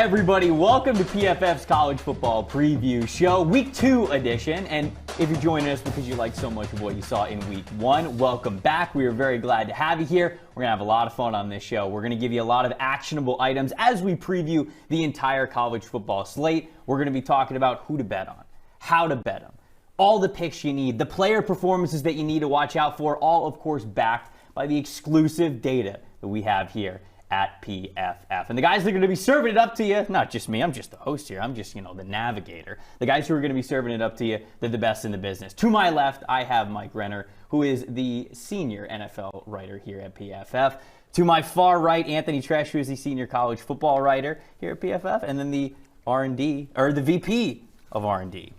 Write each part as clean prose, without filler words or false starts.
everybody? Welcome to PFF's College Football Preview Show, Week 2 edition. And if you're joining us because you like so much of what you saw in Week 1, welcome back. We are very glad to have you here. We're going to have a lot of fun on this show. We're going to give you a lot of actionable items as we preview the entire college football slate. We're going to be talking about who to bet on, how to bet them, all the picks you need, the player performances that you need to watch out for, all, of course, backed by the exclusive data that we have here at PFF. And the guys that are going to be serving it up to you, not just me, I'm just the host here, I'm just, the navigator. The guys who are going to be serving it up to you, they're the best in the business. To my left, I have Mike Renner, who is the senior NFL writer here at PFF. To my far right, Anthony Treash, who is the senior college football writer here at PFF. And then the R&D, or the VP of R&D.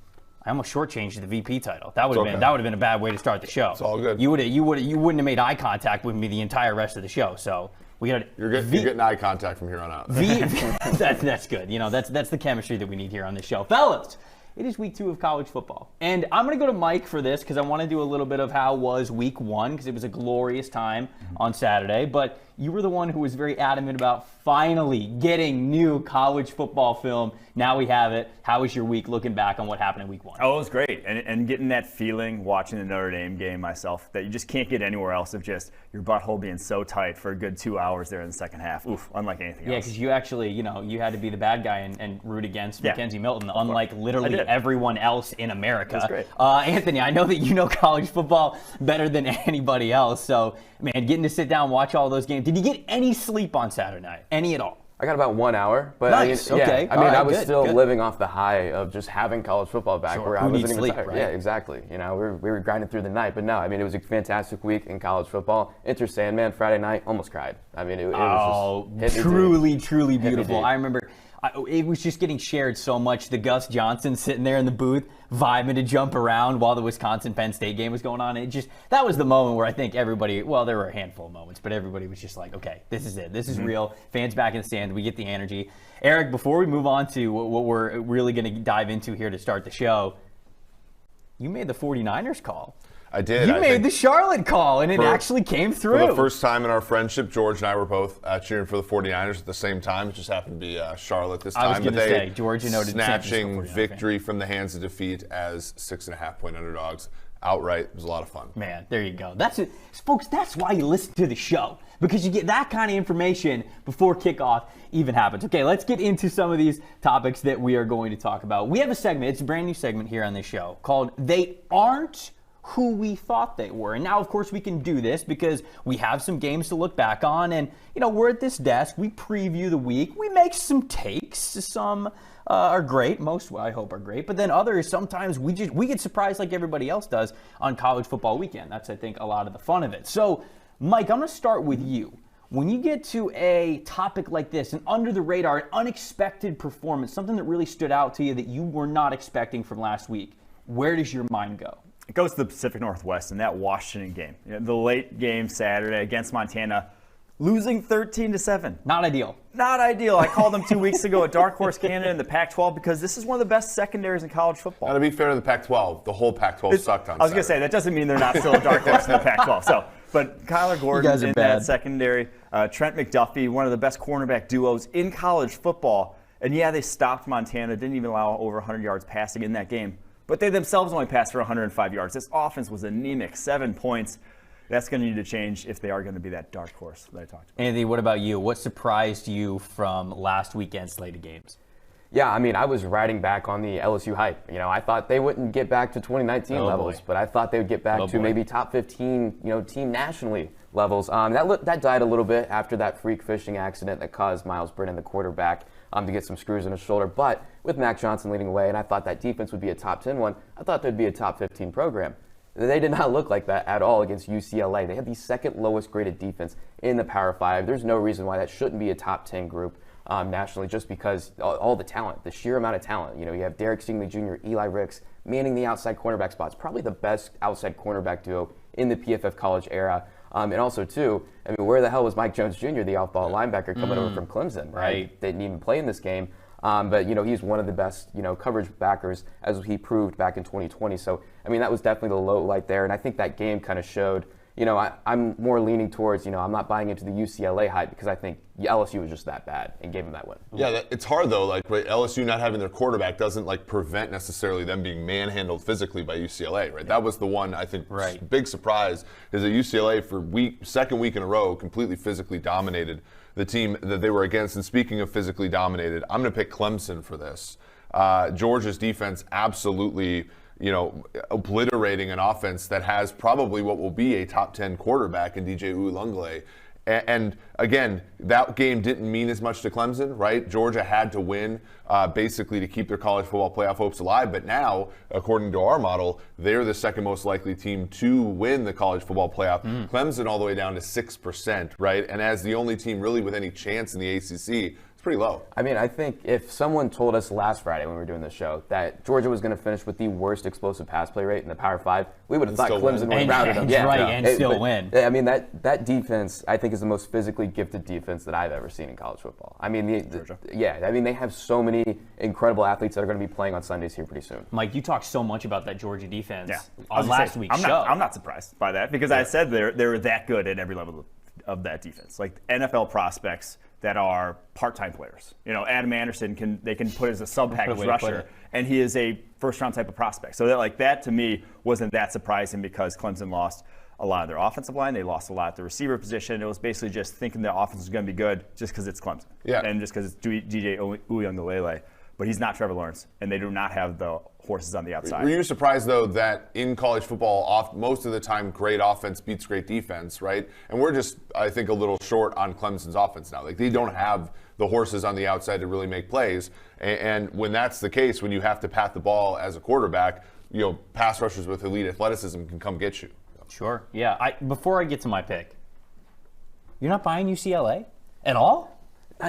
I almost shortchanged the VP title. That would have been a bad way to start the show. It's all good. You wouldn't have made eye contact with me the entire rest of the show. So you're getting eye contact from here on out. That's good. That's the chemistry that we need here on this show, fellas. It is Week 2 of college football, and I'm going to go to Mike for this because I want to do a little bit of how was Week 1 because it was a glorious time on Saturday. But you were the one who was very adamant about finally getting new college football film. Now we have it. How was your week looking back on what happened in Week 1? Oh, it was great. And getting that feeling watching the Notre Dame game myself that you just can't get anywhere else of just your butthole being so tight for a good 2 hours there in the second half. Oof, unlike anything else. Yeah, because you actually, you had to be the bad guy and root against Mackenzie Milton, unlike literally everyone else in America. That's great. Anthony, I know that you know college football better than anybody else. So, man, getting to sit down and watch all those games. Did you get any sleep on Saturday night? Any at all? I got about 1 hour, but nice. Okay. I was still living off the high of just having college football back. Sure. Where Who I wasn't needs even sleep, tired. right? Yeah, exactly. We were grinding through the night, but no, it was a fantastic week in college football. Enter Sandman Friday night, almost cried. It was just truly beautiful. I remember it was just getting shared so much. The Gus Johnson sitting there in the booth, vibing to jump around while the Wisconsin-Penn State game was going on. That was the moment where I think everybody, well, there were a handful of moments, but everybody was just like, okay, this is it. This is real. Fans back in the stand. We get the energy. Eric, before we move on to what we're really going to dive into here to start the show, you made the 49ers call. I did. You made the Charlotte call, and it actually came through. For the first time in our friendship, George and I were both cheering for the 49ers at the same time. It just happened to be Charlotte this time. I was going to say, George, snatching victory from the hands of defeat as 6.5-point underdogs outright. It was a lot of fun. Man, there you go. Folks, that's why you listen to the show, because you get that kind of information before kickoff even happens. Okay, let's get into some of these topics that we are going to talk about. We have a segment. It's a brand new segment here on this show called They Aren't Who We Thought They Were. And now, of course, we can do this because we have some games to look back on. And, we're at this desk. We preview the week. We make some takes. Some are great. Most, I hope, are great. But then others, sometimes we get surprised like everybody else does on college football weekend. That's, I think, a lot of the fun of it. So, Mike, I'm going to start with you. When you get to a topic like this, an under the radar, an unexpected performance, something that really stood out to you that you were not expecting from last week, where does your mind go? It goes to the Pacific Northwest in that Washington game. The late game Saturday against Montana, losing 13-7. Not ideal. Not ideal. I called them 2 weeks ago at Dark Horse Canada in the Pac-12 because this is one of the best secondaries in college football. Now, to be fair to the Pac-12, the whole Pac-12 sucked on Saturday. I was going to say, that doesn't mean they're not still a Dark Horse in the Pac-12. But Kyler Gordon in that secondary, Trent McDuffie, one of the best cornerback duos in college football. And yeah, they stopped Montana, didn't even allow over 100 yards passing in that game. But they themselves only passed for 105 yards. This offense was anemic, 7 points. That's going to need to change if they are going to be that dark horse that I talked about. Anthony, what about you? What surprised you from last weekend's slate of games? Yeah, I was riding back on the LSU hype. I thought they wouldn't get back to 2019 levels, but I thought they would get back to maybe top 15, team nationally levels. That died a little bit after that freak fishing accident that caused Miles Brennan, the quarterback, to get some screws in his shoulder. But with Mac Johnson leading away, and I thought that defense would be a top 10 one, I thought they'd be a top 15 program. They did not look like that at all against UCLA. They had the second lowest graded defense in the Power 5. There's no reason why that shouldn't be a top 10 group nationally, just because all the talent, the sheer amount of talent. You have Derek Stingley Jr., Eli Ricks manning the outside cornerback spots, probably the best outside cornerback duo in the PFF college era. And also, too, where the hell was Mike Jones Jr., the off-ball linebacker coming over from Clemson, right? They didn't even play in this game. But, he's one of the best, coverage backers, as he proved back in 2020. So, that was definitely the low light there. And I think that game kind of showed, I'm more leaning towards, I'm not buying into the UCLA hype because I think LSU was just that bad and gave them that win. Yeah, it's hard though. Like, right, LSU not having their quarterback doesn't prevent necessarily them being manhandled physically by UCLA, right? That was the one I think big surprise is that UCLA for second week in a row completely physically dominated the team that they were against. And speaking of physically dominated, I'm going to pick Clemson for this. Georgia's defense absolutely, obliterating an offense that has probably what will be a top 10 quarterback in DJ Uiagalelei. And again, that game didn't mean as much to Clemson, right? Georgia had to win basically to keep their college football playoff hopes alive. But now, according to our model, they're the second most likely team to win the college football playoff. Clemson all the way down to 6%, right? And as the only team really with any chance in the ACC, it's pretty low. I mean, I think if someone told us last Friday when we were doing this show that Georgia was going to finish with the worst explosive pass play rate in the Power 5, we would have thought Clemson would have routed them. And still win. I mean, that defense, I think, is the most physically gifted defense that I've ever seen in college football. I mean, they have so many incredible athletes that are going to be playing on Sundays here pretty soon. Mike, you talked so much about that Georgia defense on last week's show. I'm not surprised by that because I said they're that good at every level of that defense. Like NFL prospects that are part-time players. Adam Anderson they can put as a sub-package rusher, and he is a first-round type of prospect. So that to me wasn't that surprising because Clemson lost a lot of their offensive line. They lost a lot at the receiver position. It was basically just thinking the offense was going to be good just because it's Clemson. Yeah. And just because it's DJ Uiagalelei. But he's not Trevor Lawrence, and they do not have the horses on the outside. Were you surprised, though, that in college football, most of the time, great offense beats great defense, right? And we're just, I think, a little short on Clemson's offense now. Like, they don't have the horses on the outside to really make plays. And when that's the case, when you have to pat the ball as a quarterback, pass rushers with elite athleticism can come get you. Sure. Yeah. Before I get to my pick, you're not buying UCLA at all?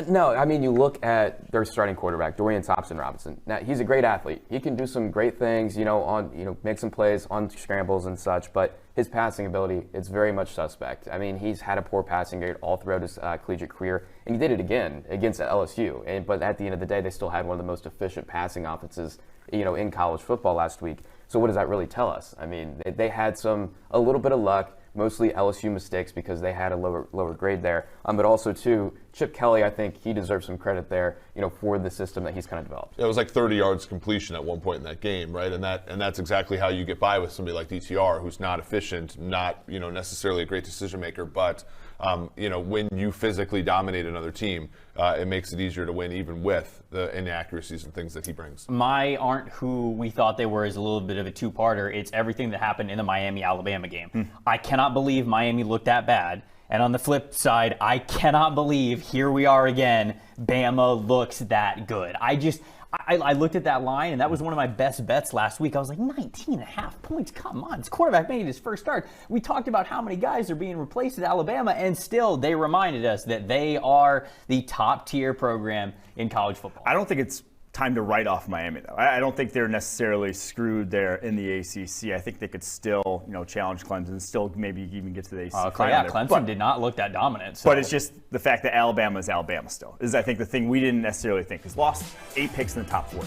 No, I mean, you look at their starting quarterback, Dorian Thompson-Robinson. Now, he's a great athlete. He can do some great things, make some plays on scrambles and such, but his passing ability, it's very much suspect. I mean, he's had a poor passing grade all throughout his collegiate career, and he did it again against LSU. But at the end of the day, they still had one of the most efficient passing offenses, in college football last week. So what does that really tell us? I mean, they had a little bit of luck, mostly LSU mistakes because they had a lower grade there. But also, too, Chip Kelly, I think he deserves some credit there, for the system that he's kind of developed. It was like 30 yards completion at one point in that game, right? And that's exactly how you get by with somebody like DTR, who's not efficient, not necessarily a great decision maker, but when you physically dominate another team, it makes it easier to win, even with the inaccuracies and things that he brings. My aren't who we thought they were is a little bit of a two-parter. It's everything that happened in the Miami-Alabama game. I cannot believe Miami looked that bad. And on the flip side, I cannot believe, here we are again, Bama looks that good. I looked at that line, and that was one of my best bets last week. I was like, 19.5 points, come on. This quarterback made his first start. We talked about how many guys are being replaced at Alabama, and still they reminded us that they are the top-tier program in college football. I don't think it's time to write off Miami, though. I don't think they're necessarily screwed there in the ACC. I think they could still, challenge Clemson, still maybe even get to the ACC. Clemson did not look that dominant. So. But it's just the fact that Alabama is Alabama still. Is I think the thing we didn't necessarily think. Because lost 8 picks in the top 40.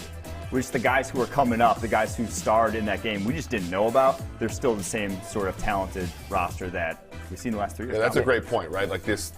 Which the guys who are coming up, the guys who starred in that game, we just didn't know about. They're still the same sort of talented roster that we've seen the last 3 years. Yeah, that's a great point, right? Like this,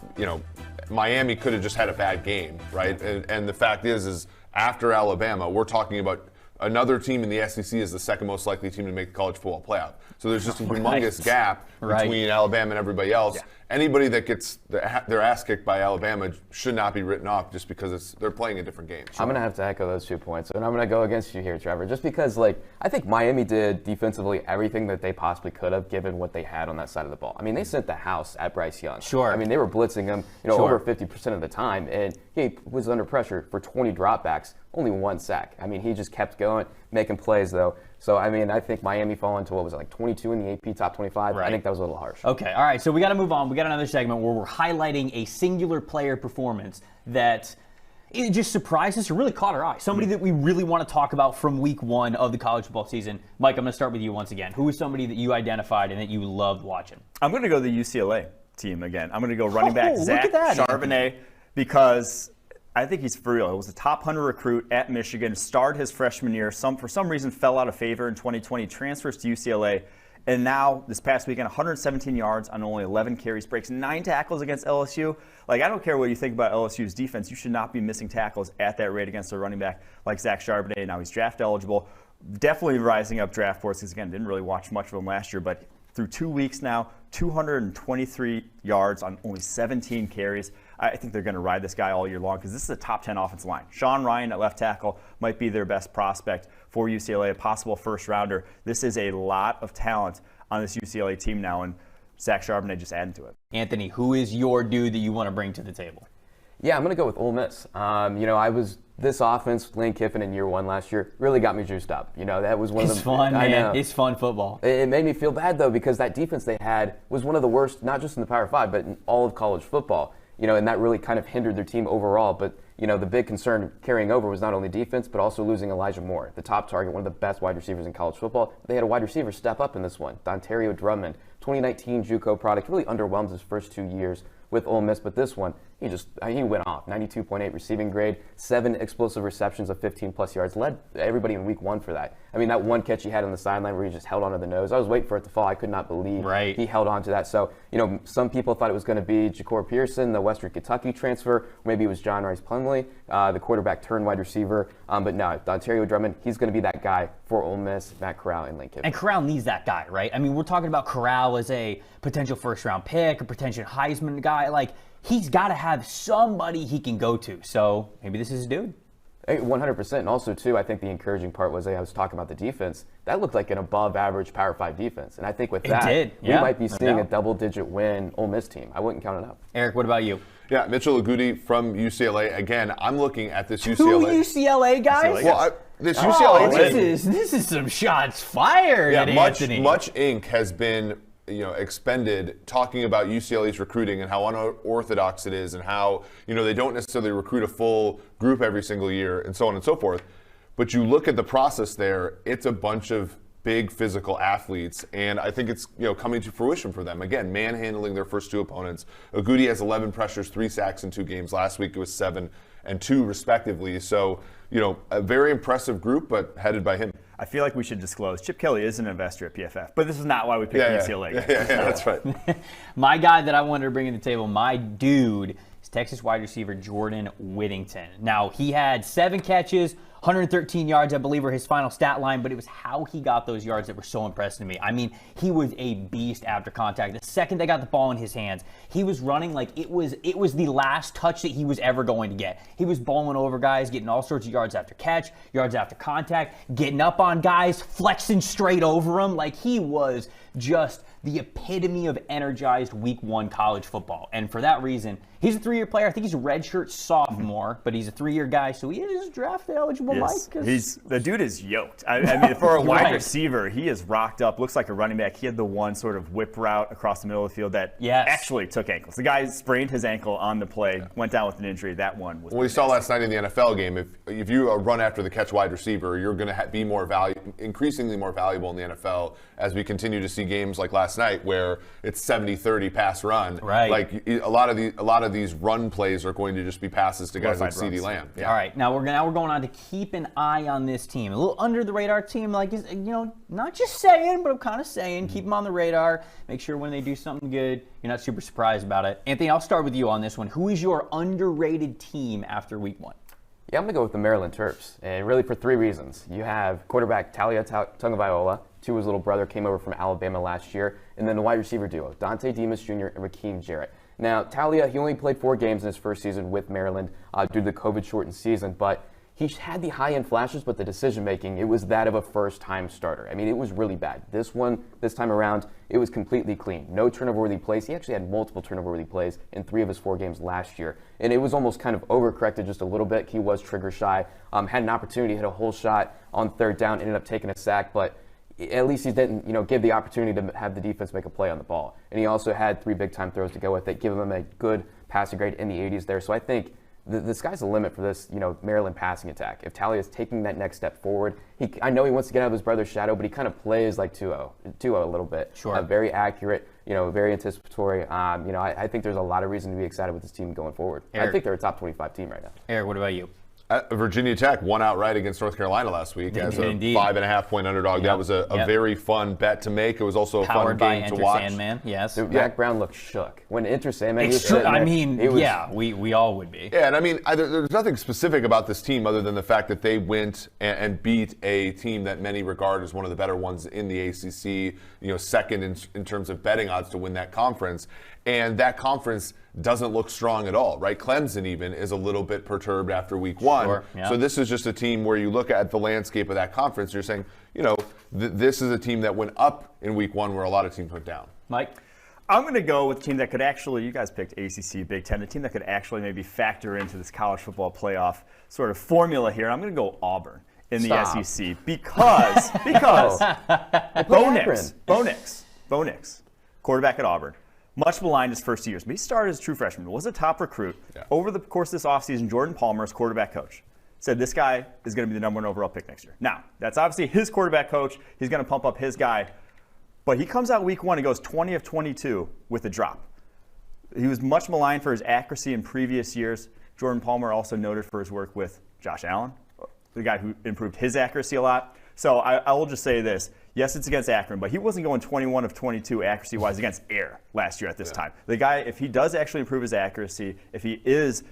Miami could have just had a bad game, right? And the fact is after Alabama, we're talking about another team in the SEC is the second most likely team to make the college football playoff. So there's just a humongous gap between Alabama and everybody else. Yeah. Anybody that gets their ass kicked by Alabama should not be written off just because they're playing a different game. Sure. I'm going to have to echo those 2 points, and I'm going to go against you here, Trevor, just because, I think Miami did defensively everything that they possibly could have given what they had on that side of the ball. I mean, they sent the house at Bryce Young. Sure. I mean, they were blitzing him, over 50% of the time, and he was under pressure for 20 dropbacks, only 1 sack. I mean, he just kept going, making plays, though. So, I mean, I think Miami fell into 22 in the AP top 25. Right. I think that was a little harsh. Okay, all right, so we got to move on. We got another segment where we're highlighting a singular player performance that it just surprised us or really caught our eye. Somebody that we really want to talk about from week 1 of the college football season. Mike, I'm going to start with you once again. Who is somebody that you identified and that you loved watching? I'm going to go the UCLA team again. I'm going to go running back Zach Charbonnet because I think he's for real. He was a top 100 recruit at Michigan, starred his freshman year. For some reason, fell out of favor in 2020, transfers to UCLA, And now, this past weekend, 117 yards on only 11 carries, breaks 9 tackles against LSU. Like, I don't care what you think about LSU's defense. You should not be missing tackles at that rate against a running back like Zach Charbonnet. Now he's draft eligible. Definitely rising up draft boards because, again, didn't really watch much of him last year. But through 2 weeks now, 223 yards on only 17 carries. I think they're going to ride this guy all year long because this is a top 10 offensive line. Sean Ryan at left tackle might be their best prospect for UCLA, a possible first rounder. This is a lot of talent on this UCLA team now, and Zach Charbonnet just adding to it. Anthony, who is your dude that you want to bring to the table? Yeah, I'm going to go with Ole Miss. This offense, Lane Kiffin in year 1 last year, really got me juiced up. That was one of the. It's fun, man. It's fun football. It made me feel bad, though, because that defense they had was one of the worst, not just in the Power 5, but in all of college football. And that really kind of hindered their team overall. But, the big concern carrying over was not only defense, but also losing Elijah Moore, the top target, one of the best wide receivers in college football. They had a wide receiver step up in this one, Dontario Drummond, 2019 JUCO product, really underwhelmed his first 2 years with Ole Miss, but this one, he went off. 92.8 receiving grade, 7 explosive receptions of 15-plus yards, led everybody in week 1 for that. That one catch he had on the sideline where he just held onto the nose. I was waiting for it to fall. I could not believe he held on to that. So, some people thought it was going to be Ja'Cour Pearson, the Western Kentucky transfer. Maybe it was John Rice Plumlee, the quarterback turned wide receiver. But no, Dontario Drummond, he's going to be that guy for Ole Miss, Matt Corral, and Lane Kiffin. And Corral needs that guy, right? We're talking about Corral as a potential first-round pick, a potential Heisman guy. Like, he's got to have somebody he can go to. So maybe this is his dude. 100%. And also, too, I think the encouraging part was I was talking about the defense. That looked like an above-average Power 5 defense. And I think with that, we might be seeing a double-digit win Ole Miss team. I wouldn't count it out. Eric, what about you? Yeah, Mitchell Goody from UCLA. Again, I'm looking at this UCLA. 2 UCLA guys? This UCLA team. This is some shots fired at Anthony. Much ink has been expended talking about UCLA's recruiting and how unorthodox it is and how, they don't necessarily recruit a full group every single year and so on and so forth. But you look at the process there, it's a bunch of big physical athletes, and I think it's coming to fruition for them. Again, manhandling their first 2 opponents. Goody has 11 pressures, 3 sacks in 2 games. Last week it was 7 and 2 respectively. So, a very impressive group, but headed by him. I feel like we should disclose Chip Kelly is an investor at PFF, but this is not why we picked UCLA. Yeah, that's right. My guy that I wanted to bring to the table, my dude, is Texas wide receiver Jordan Whittington. Now, he had 7 catches, 113 yards, I believe, were his final stat line, but it was how he got those yards that were so impressive to me. He was a beast after contact. The second they got the ball in his hands, he was running like it was the last touch that he was ever going to get. He was bowling over guys, getting all sorts of yards after catch, yards after contact, getting up on guys, flexing straight over them. Like, he was just the epitome of energized week 1 college football. And for that reason, he's a 3-year player. I think he's a redshirt sophomore, but he's a 3-year guy, so he is draft eligible, yes. Mike. The dude is yoked. For a wide receiver, he is rocked up, looks like a running back. He had the one sort of whip route across the middle of the field that actually took ankles. The guy sprained his ankle on the play, went down with an injury. That one was. Well, we saw last night in the NFL game, if you run after the catch wide receiver, you're going to be increasingly more valuable in the NFL as we continue to see games like last night where it's 70-30 pass run. Right. Like a lot of these run plays are going to just be passes to guys like CeeDee Lamb. Yeah. All right, now we're going on to keep an eye on this team. A little under the radar team, like not just saying, but I'm kind of saying, keep them on the radar. Make sure when they do something good, you're not super surprised about it. Anthony, I'll start with you on this one. Who is your underrated team after week 1? Yeah, I'm going to go with the Maryland Terps, and really for 3 reasons. You have quarterback Talia Tagovailoa, who his little brother came over from Alabama last year, and then the wide receiver duo, Dante Demas Jr. and Rakeem Jarrett. Now, Talia, he only played 4 games in his first season with Maryland due to the COVID-shortened season, but he had the high-end flashes, but the decision-making, it was that of a first-time starter. It was really bad. This time around, it was completely clean. No turnover-worthy plays. He actually had multiple turnover-worthy plays in 3 of his 4 games last year. And it was almost kind of overcorrected just a little bit. He was trigger-shy. Had an opportunity to hit a whole shot on 3rd down, ended up taking a sack, but at least he didn't, give the opportunity to have the defense make a play on the ball. And he also had 3 big-time throws to go with it, giving him a good passing grade in the 80s there. So I think the sky's the limit for this, Maryland passing attack. If Talia is taking that next step forward, I know he wants to get out of his brother's shadow, but he kind of plays like 2-0 a little bit. Sure. Very accurate, very anticipatory. I think there's a lot of reason to be excited with this team going forward. Eric, I think they're a top 25 team right now. Eric, what about you? Virginia Tech won outright against North Carolina last week as a 5.5-point underdog. Yep. That was a very fun bet to make. It was also a fun game to watch. Sandman, yes. Dude, Mac Brown looked shook. When Enter Sandman we all would be. Yeah, and I mean, there's nothing specific about this team other than the fact that they went and beat a team that many regard as one of the better ones in the ACC, second in terms of betting odds to win that conference. And that conference doesn't look strong at all, right? Clemson even is a little bit perturbed after week one. Sure, yeah. So this is just a team where you look at the landscape of that conference, you're saying, this is a team that went up in week one where a lot of teams went down. Mike? I'm going to go with a team that could actually, you guys picked ACC, Big Ten, a team that could actually maybe factor into this college football playoff sort of formula here. I'm going to go Auburn in the SEC because Bo Nix, quarterback at Auburn. Much maligned his first 2 years, but he started as a true freshman, was a top recruit. Yeah. Over the course of this offseason, Jordan Palmer, his quarterback coach, said this guy is going to be the #1 overall pick next year. Now, that's obviously his quarterback coach. He's going to pump up his guy. But he comes out week one and goes 20 of 22 with a drop. He was much maligned for his accuracy in previous years. Jordan Palmer also noted for his work with Josh Allen, the guy who improved his accuracy a lot. So I will just say this. Yes, it's against Akron, but he wasn't going 21 of 22 accuracy-wise against Air last year at this time. The guy, if he does actually improve his accuracy, if he is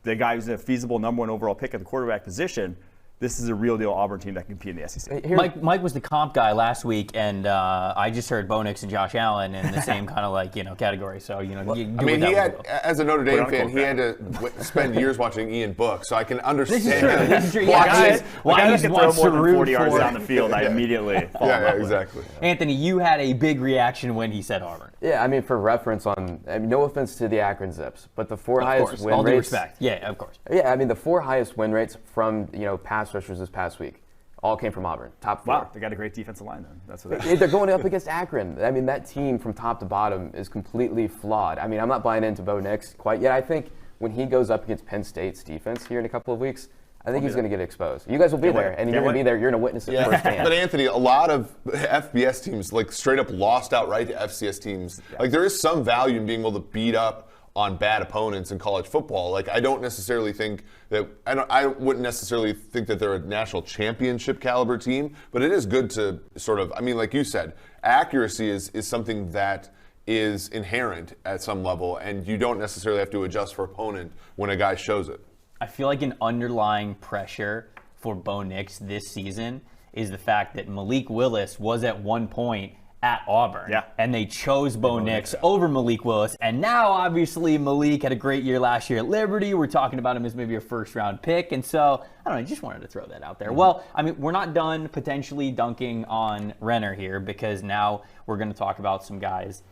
the guy who's a feasible #1 overall pick at the quarterback position, this is a real deal Auburn team that can compete in the SEC. Mike was the comp guy last week, and I just heard Bo Nix and Josh Allen in the same kind of category. So he had, as a Notre Dame fan, he had to spend years watching Ian Book, so I can understand. This is true. Why he can throw more than 40 yards down the field? I immediately fall in love with exactly. Anthony, you had a big reaction when he said Auburn. Yeah, I mean, for reference, no offense to the Akron Zips, but the four highest win rates. All due respect. Yeah, of course. Yeah, I mean, the 4 highest win rates from pass rushers this past week all came from Auburn. Top 4. Wow, they got a great defensive line then. That's what they're going up against Akron. I mean, that team from top to bottom is completely flawed. I mean, I'm not buying into Bo Nix quite yet. I think when he goes up against Penn State's defense here in a couple of weeks, I think he's going to get exposed. You guys will be there, and you're going to be there. You're going to witness it firsthand. But Anthony, a lot of FBS teams straight up lost outright to FCS teams. Yeah. There is some value in being able to beat up on bad opponents in college football. I don't necessarily think that I wouldn't necessarily think that they're a national championship caliber team, but it is good to sort of, like you said, accuracy is something that is inherent at some level, and you don't necessarily have to adjust for opponent when a guy shows it. I feel like an underlying pressure for Bo Nix this season is the fact that Malik Willis was at one point at Auburn, and they chose Bo Nix over Malik Willis, and now obviously Malik had a great year last year at Liberty. We're talking about him as maybe a first-round pick, and so I don't know, just wanted to throw that out there. Well, we're not done potentially dunking on Renner here, because now we're going to talk about some guys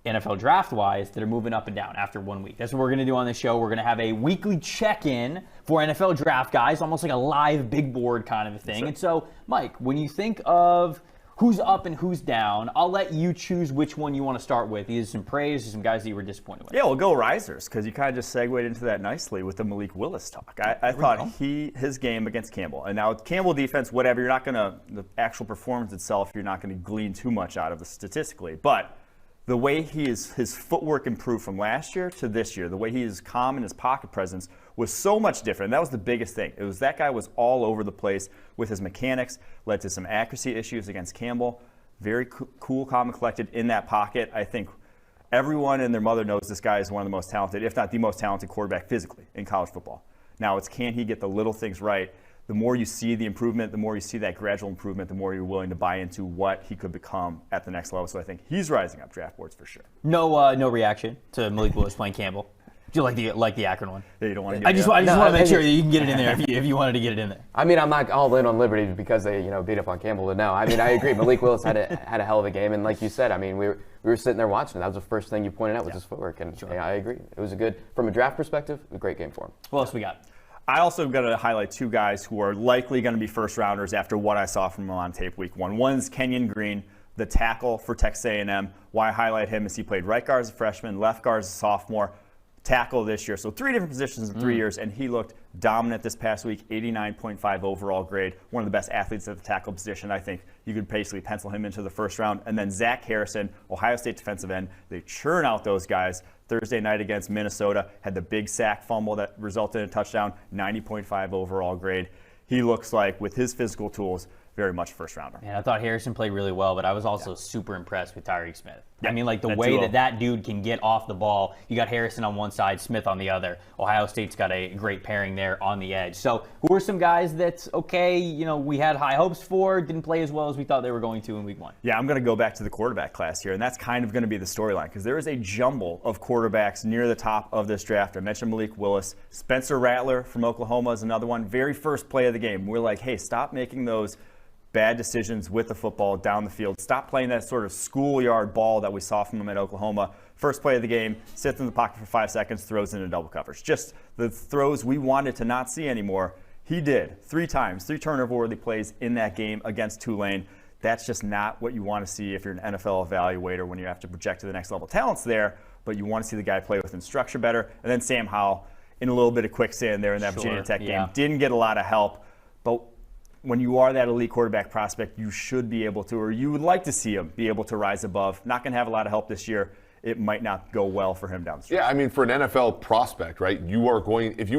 NFL draft-wise that are moving up and down after 1 week. That's what we're going to do on the show. We're going to have a weekly check-in for NFL draft guys, almost like a live big board kind of a thing. And so, Mike, when you think of who's up and who's down, I'll let you choose which one you want to start with. Either some praise or some guys that you were disappointed with. Yeah, we'll go risers, because you kind of just segued into that nicely with the Malik Willis talk. I thought his game against Campbell, and now Campbell defense, whatever, you're not going to, the actual performance itself, you're not going to glean too much out of it statistically, but the way his footwork improved from last year to this year, the way he is calm in his pocket presence was so much different. That was the biggest thing. It was that guy was all over the place with his mechanics, led to some accuracy issues against Campbell. Very cool, calm, and collected in that pocket. I think everyone and their mother knows this guy is one of the most talented, if not the most talented quarterback physically in college football. Now, it's can he get the little things right? The more you see the improvement, the more you see that gradual improvement, the more you're willing to buy into what he could become at the next level. So I think he's rising up draft boards for sure. No reaction to Malik Willis playing Campbell. Do you like the Akron one? Yeah, you don't want to. I just want to make sure that you can get it in there if you wanted to get it in there. I'm not all in on Liberty because they beat up on Campbell. But no, I agree. Malik Willis had a hell of a game, and like you said, we were sitting there watching. That was the first thing you pointed out was his footwork, and I agree. It was a good, from a draft perspective, a great game for him. What else we got? I also got to highlight 2 guys who are likely going to be first-rounders after what I saw from him on tape week 1. One's Kenyon Green, the tackle for Texas A&M. Why I highlight him is he played right guard as a freshman, left guard as a sophomore, tackle this year. So 3 different positions in 3 years, and he looked dominant this past week, 89.5 overall grade, one of the best athletes at the tackle position. I think you could basically pencil him into the first round. And then Zach Harrison, Ohio State defensive end, they churn out those guys. Thursday night against Minnesota, had the big sack fumble that resulted in a touchdown, 90.5 overall grade. He looks like, with his physical tools, very much first rounder. And I thought Harrison played really well, but I was also super impressed with Tyreek Smith. Yeah, I mean, like the way that dude can get off the ball. You got Harrison on one side, Smith on the other. Ohio State's got a great pairing there on the edge. So who are some guys that's okay, we had high hopes for, didn't play as well as we thought they were going to in week 1? Yeah, I'm going to go back to the quarterback class here, and that's kind of going to be the storyline because there is a jumble of quarterbacks near the top of this draft. I mentioned Malik Willis. Spencer Rattler from Oklahoma is another one. Very first play of the game. We're like, hey, stop making those bad decisions with the football down the field. Stop playing that sort of schoolyard ball that we saw from him at Oklahoma. First play of the game, sits in the pocket for 5 seconds, throws into double coverage. Just the throws we wanted to not see anymore. He did 3 times, 3 turnover-worthy plays in that game against Tulane. That's just not what you want to see if you're an NFL evaluator when you have to project to the next level. Talent's there, but you want to see the guy play within structure better. And then Sam Howell in a little bit of quicksand there in that Virginia Tech game. Didn't get a lot of help, but when you are that elite quarterback prospect, you should be able to, or you would like to see him be able to rise above. Not going to have a lot of help this year. It might not go well for him down the stretch. Yeah, I mean, for an NFL prospect, right? If you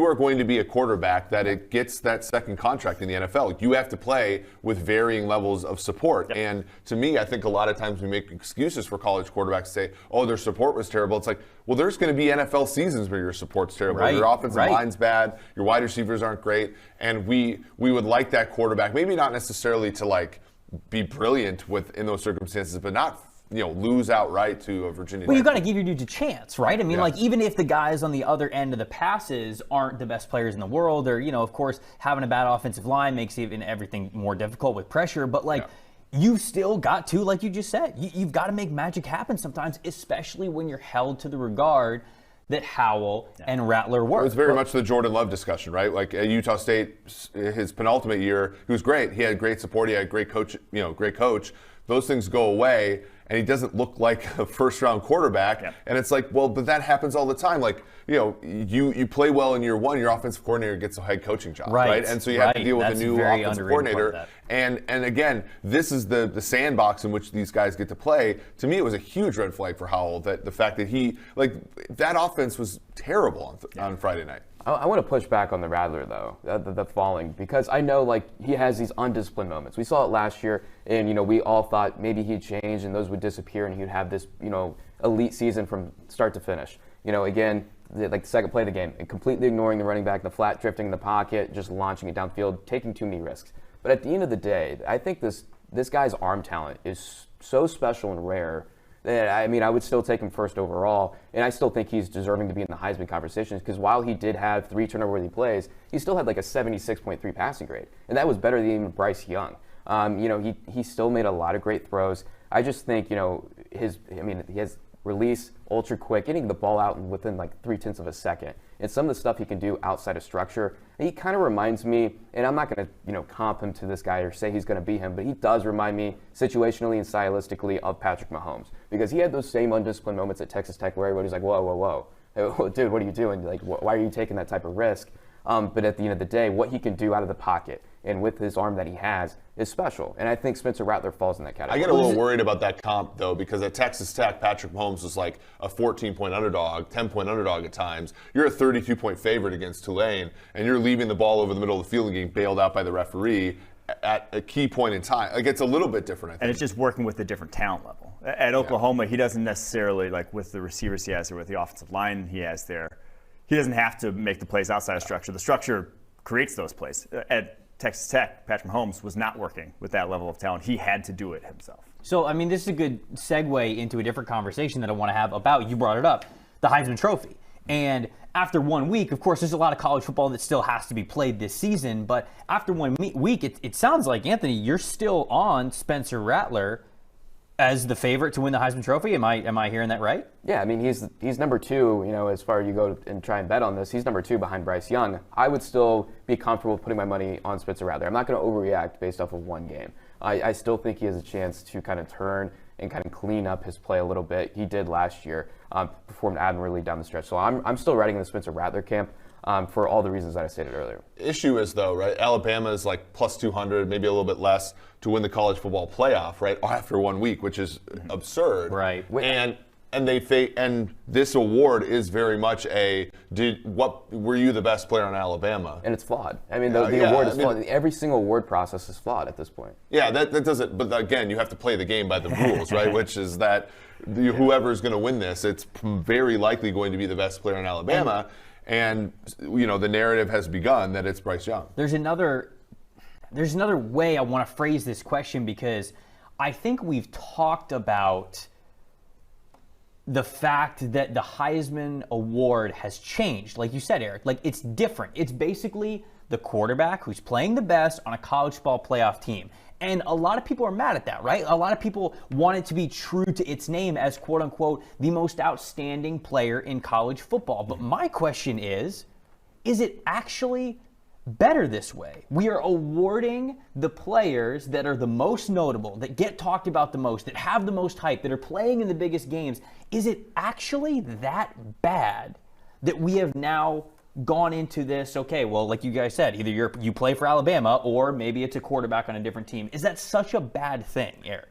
are going to be a quarterback that it gets that second contract in the NFL, you have to play with varying levels of support. Yep. And to me, I think a lot of times we make excuses for college quarterbacks to say, oh, their support was terrible. It's like, well, there's going to be NFL seasons where your support's terrible. Right, your offensive line's bad, your wide receivers aren't great, and we would like that quarterback, maybe not necessarily to like be brilliant in those circumstances, but not lose outright to a Virginia. Well, you got to give your dudes a chance, right? I mean, like even if the guys on the other end of the passes aren't the best players in the world, or of course, having a bad offensive line makes even everything more difficult with pressure. But you still got to, like you just said, you've got to make magic happen sometimes, especially when you're held to the regard that Howell and Rattler were. It was very much the Jordan Love discussion, right? Like at Utah State, his penultimate year, he was great. He had great support. He had a great coach. Great coach. Those things go away, and he doesn't look like a first-round quarterback. Yeah. And it's like, well, but that happens all the time. Like, you play well in year 1, your offensive coordinator gets a head coaching job, right? And so you have to deal with a new offensive coordinator. And again, this is the sandbox in which these guys get to play. To me, it was a huge red flag for Howell, that the fact that that offense was terrible on Friday night. I want to push back on the Rattler, though, the falling, because I know, he has these undisciplined moments. We saw it last year, and, we all thought maybe he'd change and those would disappear and he'd have this, elite season from start to finish. Again, the second play of the game, and completely ignoring the running back, the flat drifting in the pocket, just launching it downfield, taking too many risks. But at the end of the day, I think this guy's arm talent is so special and rare. I mean, I would still take him first overall, and I still think he's deserving to be in the Heisman conversation because while he did have 3 turnover-worthy plays, he still had a 76.3 passing grade, and that was better than even Bryce Young. He still made a lot of great throws. I just think, he has release, ultra quick, getting the ball out within 0.3 of a second. And some of the stuff he can do outside of structure, he kind of reminds me, and I'm not going to comp him to this guy or say he's going to be him, but he does remind me situationally and stylistically of Patrick Mahomes, because he had those same undisciplined moments at Texas Tech where everybody's like, whoa, dude, what are you doing? Why are you taking that type of risk? But at the end of the day, what he can do out of the pocket and with his arm that he has is special. And I think Spencer Rattler falls in that category. I get a little worried about that comp, though, because at Texas Tech, Patrick Mahomes was like a 14-point underdog, 10-point underdog at times. You're a 32-point favorite against Tulane, and you're leaving the ball over the middle of the field and getting bailed out by the referee at a key point in time. It's a little bit different, I think. And it's just working with a different talent level. At Oklahoma, he doesn't necessarily, with the receivers he has or with the offensive line he has there, he doesn't have to make the plays outside of structure. The structure creates those plays. At Texas Tech, Patrick Mahomes was not working with that level of talent. He had to do it himself. So, this is a good segue into a different conversation that I want to have about, you brought it up, the Heisman Trophy. And after 1 week, of course, there's a lot of college football that still has to be played this season. But after 1 week, it sounds like, Anthony, you're still on Spencer Rattler as the favorite to win the Heisman Trophy. Am I hearing that right? Yeah, he's number 2, as far as you go and try and bet on this. He's number 2 behind Bryce Young. I would still be comfortable putting my money on Spencer Rattler. I'm not going to overreact based off of one game. I still think he has a chance to kind of turn and kind of clean up his play a little bit. He did last year, performed admirably down the stretch. So I'm still riding in the Spencer Rattler camp. for all the reasons that I stated earlier. Issue is, though, right, Alabama is like plus 200, maybe a little bit less, to win the college football playoff, right, after 1 week, which is absurd. Right. And this award is very much were you the best player in Alabama? And it's flawed. I mean, the award is flawed. Every single award process is flawed at this point. Yeah, that doesn't. But again, you have to play the game by the rules, right? Which is that whoever's going to win this, it's very likely going to be the best player in Alabama. And the narrative has begun that it's Bryce Young. There's another way I want to phrase this question, because I think we've talked about the fact that the Heisman Award has changed. Like you said, Eric, like it's different. It's basically the quarterback who's playing the best on a college football playoff team. And a lot of people are mad at that, right? A lot of people want it to be true to its name as, quote unquote, the most outstanding player in college football. But my question is it actually better this way? We are awarding the players that are the most notable, that get talked about the most, that have the most hype, that are playing in the biggest games. Is it actually that bad that we have now gone into this? Okay, well, like you guys said, either you play for Alabama or maybe it's a quarterback on a different team. Is that such a bad thing, Eric?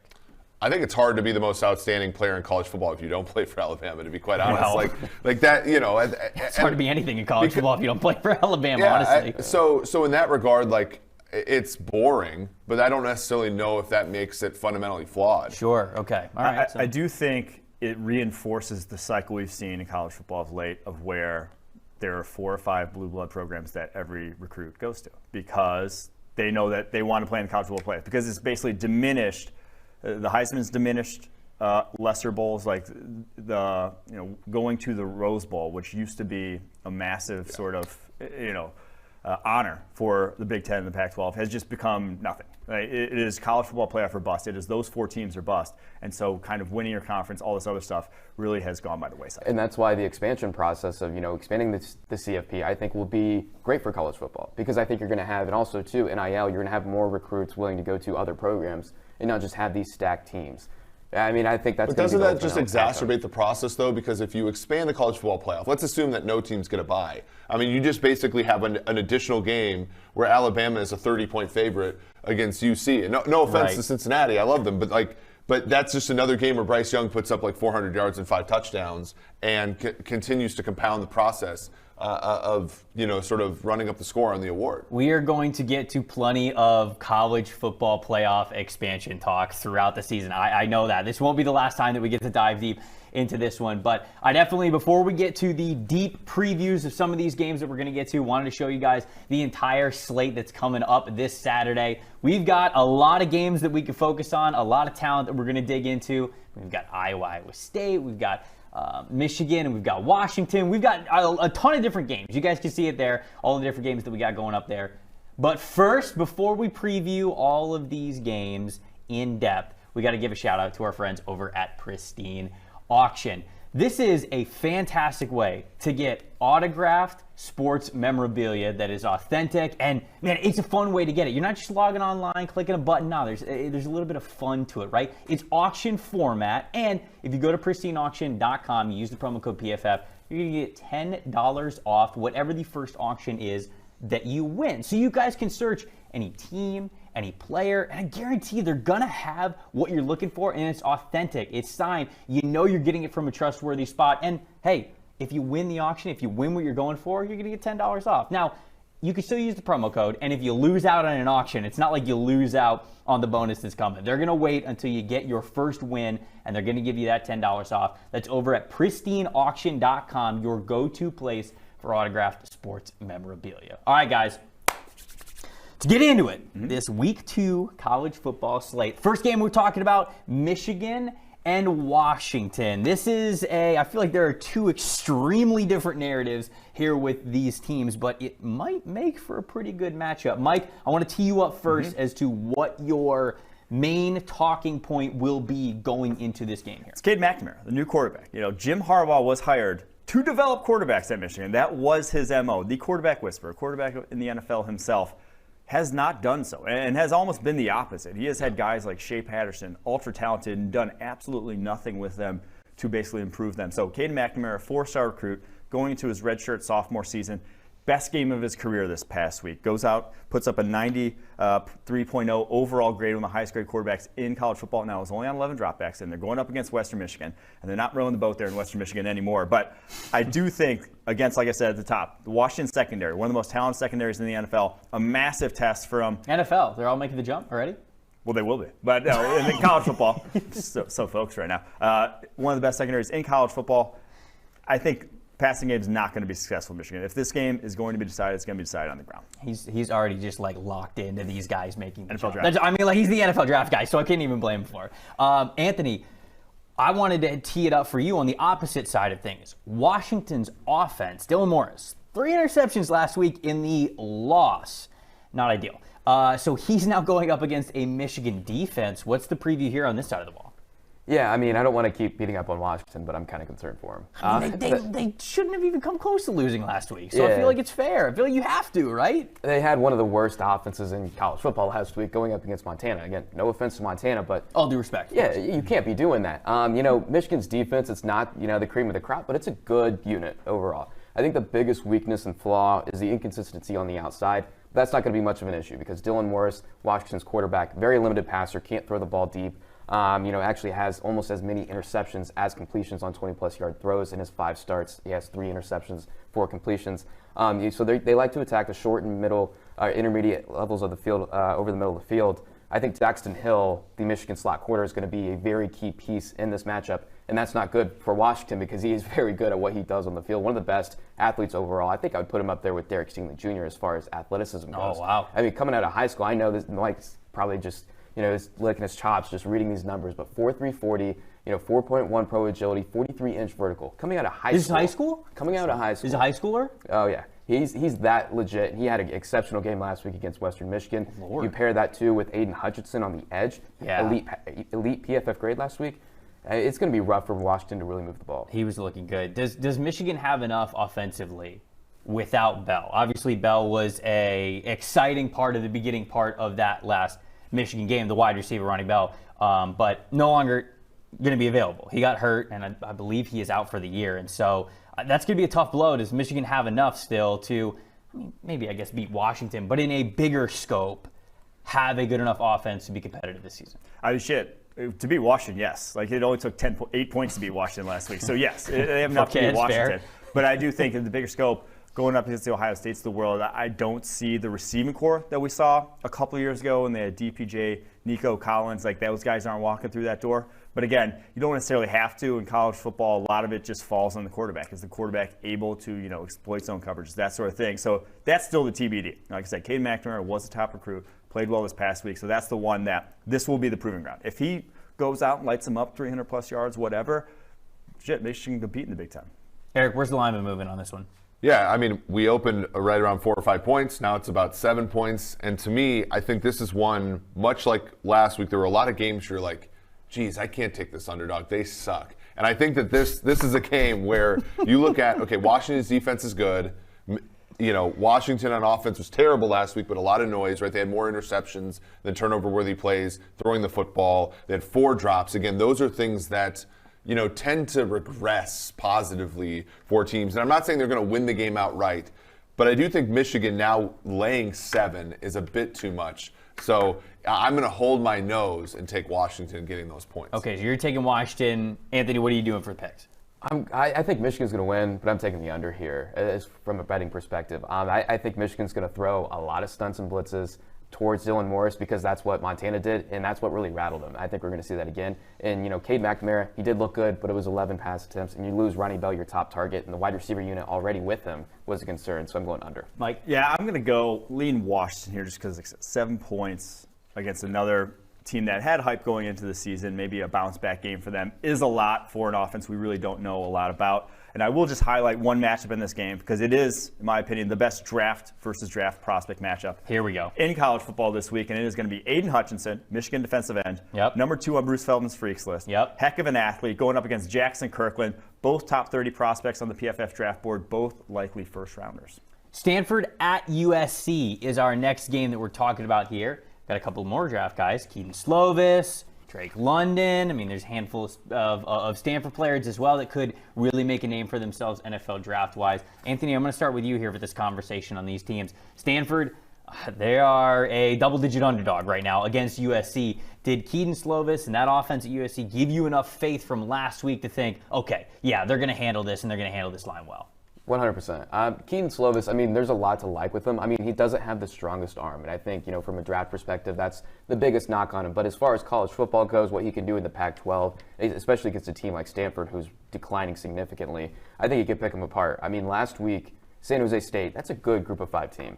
I think it's hard to be the most outstanding player in college football if you don't play for Alabama, to be quite honest. Well, like that, it's hard to be anything in college football if you don't play for Alabama, honestly. So in that regard, like, it's boring, but I don't necessarily know if that makes it fundamentally flawed. Sure, okay. All right. I do think it reinforces the cycle we've seen in college football of late, of where there are 4 or 5 blue blood programs that every recruit goes to, because they know that they want to play in the college football playoff, because it's basically diminished. The Heisman's diminished lesser bowls, like going to the Rose Bowl, which used to be a massive sort of honor for the Big Ten and the Pac-12, has just become nothing. Right? It is college football playoff or bust. It is those 4 teams or bust. And so kind of winning your conference, all this other stuff really has gone by the wayside. And that's why the expansion process of, expanding the CFP, I think will be great for college football, because I think you're going to have, and also too, NIL, you're going to have more recruits willing to go to other programs and not just have these stacked teams. I mean, I think that's. But doesn't that just exacerbate the process, though? Because if you expand the college football playoff, let's assume that no team's going to bye. I mean, you just basically have an additional game where Alabama is a 30-point favorite against UC. And no offense to Cincinnati, I love them, but that's just another game where Bryce Young puts up like 400 yards and 5 touchdowns and continues to compound the process of sort of running up the score on the award. We are going to get to plenty of college football playoff expansion talk throughout the season. I know that. This won't be the last time that we get to dive deep into this one, but I definitely, before we get to the deep previews of some of these games that we're going to get to, wanted to show you guys the entire slate that's coming up this Saturday. We've got a lot of games that we can focus on, a lot of talent that we're going to dig into. We've got Iowa State, we've got Michigan, and we've got Washington. We've got a ton of different games. You guys can see it there, all the different games that we got going up there. But first, before we preview all of these games in depth, we got to give a shout out to our friends over at Pristine Auction. This is a fantastic way to get autographed sports memorabilia that is authentic, and man, it's a fun way to get it. You're not just logging online, clicking a button. No, there's a little bit of fun to it, right? It's auction format, and if you go to pristineauction.com, you use the promo code PFF, you're gonna get $10 off whatever the first auction is that you win. So you guys can search any team, any player, and I guarantee they're gonna have what you're looking for, and it's authentic, it's signed, you're getting it from a trustworthy spot, and hey, if you win the auction, if you win what you're going for, you're gonna get $10 off. Now, you can still use the promo code, and if you lose out on an auction, it's not like you lose out on the bonus that's coming. They're gonna wait until you get your first win, and they're gonna give you that $10 off. That's over at pristineauction.com, your go-to place for autographed sports memorabilia. All right, guys. To get into it, this Week 2 college football slate. First game we're talking about, Michigan and Washington. This is I feel like there are 2 extremely different narratives here with these teams, but it might make for a pretty good matchup. Mike, I want to tee you up first as to what your main talking point will be going into this game here. It's Cade McNamara, the new quarterback. Jim Harbaugh was hired to develop quarterbacks at Michigan. That was his MO. The quarterback whisperer, quarterback in the NFL himself, has not done so and has almost been the opposite. He has had guys like Shea Patterson, ultra talented, and done absolutely nothing with them to basically improve them. So Caden McNamara, 4-star recruit, going into his redshirt sophomore season, best game of his career this past week. Goes out, puts up a 93.0 overall grade, one of the highest grade quarterbacks in college football. Now, it's only on 11 dropbacks, and they're going up against Western Michigan, and they're not rowing the boat there in Western Michigan anymore. But I do think, against, like I said at the top, the Washington secondary, one of the most talented secondaries in the NFL, a massive test from NFL. They're all making the jump already? Well, they will be. But no, in college football, so folks right now, one of the best secondaries in college football. I think passing game is not going to be successful in Michigan. If this game is going to be decided, it's going to be decided on the ground. He's already just like locked into these guys making the NFL draft. I mean, like he's the NFL draft guy, so I can't even blame him for it. Anthony, I wanted to tee it up for you on the opposite side of things. Washington's offense, Dylan Morris, 3 interceptions last week in the loss. Not ideal. So he's now going up against a Michigan defense. What's the preview here on this side of the ball? Yeah, I mean, I don't want to keep beating up on Washington, but I'm kind of concerned for him. I mean, they shouldn't have even come close to losing last week, so yeah. I feel like it's fair. I feel like you have to, right? They had one of the worst offenses in college football last week going up against Montana. Again, no offense to Montana, but... All due respect. Yeah, you can't be doing that. Michigan's defense, it's not, the cream of the crop, but it's a good unit overall. I think the biggest weakness and flaw is the inconsistency on the outside. That's not going to be much of an issue because Dylan Morris, Washington's quarterback, very limited passer, can't throw the ball deep. Actually has almost as many interceptions as completions on 20-plus yard throws in his 5 starts. He has 3 interceptions, 4 completions. So they like to attack the short and middle, intermediate levels of the field, over the middle of the field. I think Daxton Hill, the Michigan slot corner, is going to be a very key piece in this matchup, and that's not good for Washington because he is very good at what he does on the field. One of the best athletes overall. I think I would put him up there with Derek Stingley Jr. as far as athleticism goes. Oh, wow. I mean, coming out of high school, I know this Mike's probably just is licking his chops just reading these numbers, but 4.3 40, 4.1 pro agility, 43-inch vertical. Coming out of high school. This is high school? Coming out of high school. He's a high schooler? Oh, yeah. He's that legit. He had an exceptional game last week against Western Michigan. Lord. You pair that, too, with Aiden Hutchinson on the edge. Yeah. Elite PFF grade last week. It's going to be rough for Washington to really move the ball. He was looking good. Does Michigan have enough offensively without Bell? Obviously, Bell was a exciting part of the beginning part of that last Michigan game, the wide receiver Ronnie Bell, but no longer going to be available. He got hurt, and I believe he is out for the year. And so that's going to be a tough blow. Does Michigan have enough still to, maybe I guess beat Washington, but in a bigger scope, have a good enough offense to be competitive this season? To beat Washington, yes. Like it only took 8 points to beat Washington last week. So yes, they have enough to beat Washington. Fair. But I do think in the bigger scope, going up against the Ohio States of the world, I don't see the receiving core that we saw a couple of years ago when they had DPJ, Nico Collins. Like those guys aren't walking through that door. But again, you don't necessarily have to. In college football, a lot of it just falls on the quarterback. Is the quarterback able to, exploit zone coverage, that sort of thing? So that's still the TBD. Like I said, Caden McNamara was a top recruit, played well this past week. So that's the one that this will be the proving ground. If he goes out and lights them up 300-plus yards, whatever, Michigan can compete in the Big Ten. Eric, where's the lineman moving on this one? Yeah, I mean, we opened right around 4 or 5 points. Now it's about 7 points. And to me, I think this is one, much like last week, there were a lot of games you're like, geez, I can't take this underdog. They suck. And I think that this is a game where you look at, okay, Washington's defense is good. Washington on offense was terrible last week, but a lot of noise, right? They had more interceptions than turnover-worthy plays, throwing the football. They had 4 drops. Again, those are things that tend to regress positively for teams. And I'm not saying they're going to win the game outright, but I do think Michigan now laying 7 is a bit too much. So I'm going to hold my nose and take Washington getting those points. Okay, so you're taking Washington. Anthony, what are you doing for the picks? I think Michigan's going to win, but I'm taking the under here from a betting perspective. I think Michigan's going to throw a lot of stunts and blitzes towards Dylan Morris because that's what Montana did, and that's what really rattled him. I think we're going to see that again. And, Cade McNamara, he did look good, but it was 11 pass attempts, and you lose Ronnie Bell, your top target, and the wide receiver unit already with him was a concern, so I'm going under. Mike? Yeah, I'm going to go lean Washington here just because it's 7 points against another team that had hype going into the season. Maybe a bounce-back game for them is a lot for an offense we really don't know a lot about. And I will just highlight one matchup in this game because it is, in my opinion, the best draft versus draft prospect matchup. Here we go. In college football this week, and it is going to be Aiden Hutchinson, Michigan defensive end. Yep. Number 2 on Bruce Feldman's freaks list. Yep. Heck of an athlete going up against Jackson Kirkland. Both top 30 prospects on the PFF draft board, both likely first-rounders. Stanford at USC is our next game that we're talking about here. Got a couple more draft guys. Keaton Slovis, Drake London. I mean, there's a handful of Stanford players as well that could really make a name for themselves NFL draft-wise. Anthony, I'm going to start with you here for this conversation on these teams. Stanford, they are a double-digit underdog right now against USC. Did Keaton Slovis and that offense at USC give you enough faith from last week to think, okay, yeah, they're going to handle this and they're going to handle this line well? 100%. Keaton Slovis, I mean, there's a lot to like with him. I mean, he doesn't have the strongest arm, and I think, from a draft perspective, that's the biggest knock on him. But as far as college football goes, what he can do in the Pac-12, especially against a team like Stanford, who's declining significantly, I think he could pick them apart. I mean, last week, San Jose State, that's a good Group of 5 team.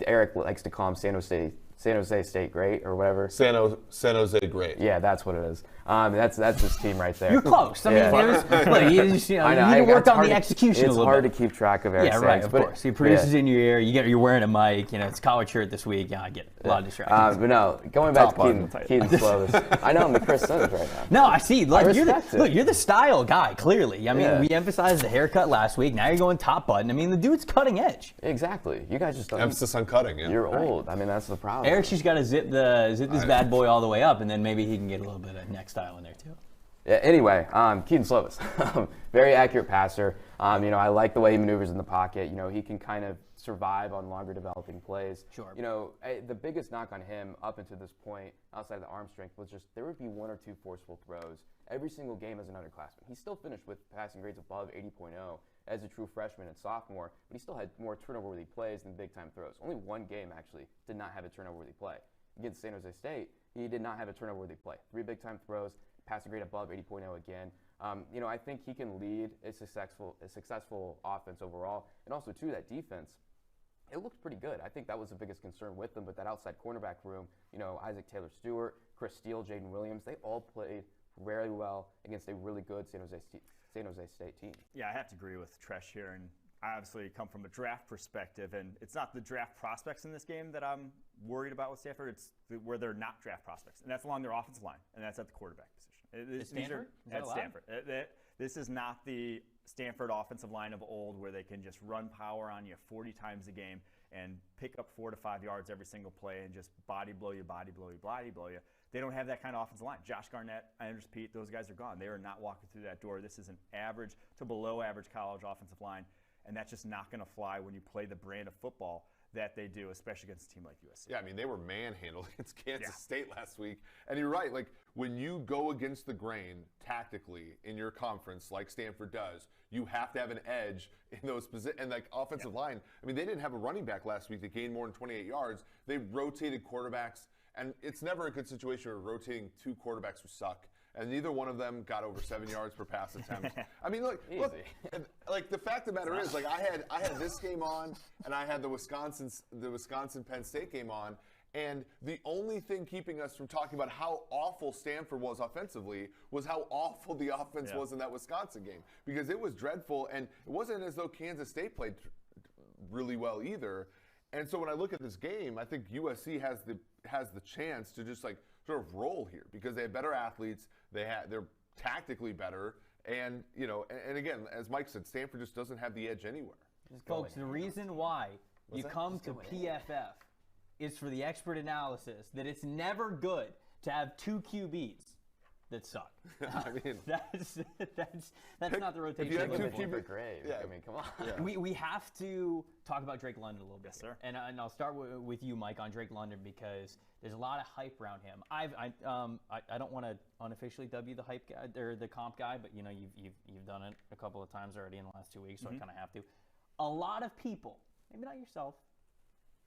Eric likes to call him San Jose State Great or whatever. San Jose Great. Yeah, that's what it is. That's his team right there. You're close. I mean, you need to work on the execution a little bit. It's hard to keep track of Eric. Yeah, right, of course. He produces in your ear. You're wearing a mic. It's collared shirt this week. Yeah, I get it. A lot of distractions. But no, going back to Keaton Slovis. I know I'm the Chris Sims right now. No, I see. You're the style guy, clearly. I mean, we emphasized the haircut last week. Now you're going top button. I mean, the dude's cutting edge. Exactly. You guys just don't. Emphasis on cutting, yeah. You're old. I mean, that's the problem. Eric's just got to zip this bad boy all the way up, and then maybe he can get a little bit of neck style in there, too. Yeah, anyway, Keaton Slovis, very accurate passer. I like the way he maneuvers in the pocket. He can kind of survive on longer developing plays. Sure. The biggest knock on him up until this point, outside of the arm strength, was just there would be 1 or 2 forceful throws every single game as an underclassman. He still finished with passing grades above 80.0 as a true freshman and sophomore, but he still had more turnover-worthy plays than big-time throws. Only one game, actually, did not have a turnover-worthy play. Against San Jose State, he did not have a turnover-worthy play. 3 big-time throws, passing grade above 80.0 again. I think he can lead a successful offense overall. And also, too, that defense, it looked pretty good. I think that was the biggest concern with them. But that outside cornerback room, Isaac Taylor-Stewart, Chris Steele, Jaden Williams, they all played very well against a really good San Jose State team. Yeah, I have to agree with Treash here. And I obviously come from a draft perspective. And it's not the draft prospects in this game that I'm worried about with Stanford. It's where they're not draft prospects. And that's along their offensive line. And that's at the quarterback position. At Stanford? At Stanford. This is not the Stanford offensive line of old where they can just run power on you 40 times a game and pick up 4 to 5 yards every single play and just body blow you. They don't have that kind of offensive line. Josh Garnett, Anders Pete, those guys are gone. They are not walking through that door. This is an average to below average college offensive line, and that's just not going to fly when you play the brand of football that they do, especially against a team like USC. Yeah, I mean, they were manhandled against Kansas State last week. And you're right, when you go against the grain tactically in your conference like Stanford does, you have to have an edge in those positions. And offensive line, I mean, they didn't have a running back last week that gained more than 28 yards. They rotated quarterbacks. And it's never a good situation where rotating 2 quarterbacks who suck. And neither one of them got over 7 yards per pass attempt. I mean, look, the fact of the matter is, I had this game on, and I had the Wisconsin Penn State game on, and the only thing keeping us from talking about how awful Stanford was offensively was how awful the offense was in that Wisconsin game, because it was dreadful, and it wasn't as though Kansas State played really well either. And so when I look at this game, I think USC has the chance to just sort of roll here because they have better athletes. They're tactically better, and and again, as Mike said, Stanford just doesn't have the edge anywhere. Folks, the reason why you come to PFF is for the expert analysis that it's never good to have 2 QBs that suck. I mean, that's not the rotation. If you have 2 QBs, great. Yeah. I mean, come on. Yeah. We have to talk about Drake London a little bit. Yes, sir. And I'll start with you, Mike, on Drake London because there's a lot of hype around him. I don't want to unofficially dub you the hype guy or the comp guy, but you've done it a couple of times already in the last 2 weeks, so I kind of have to. A lot of people, maybe not yourself,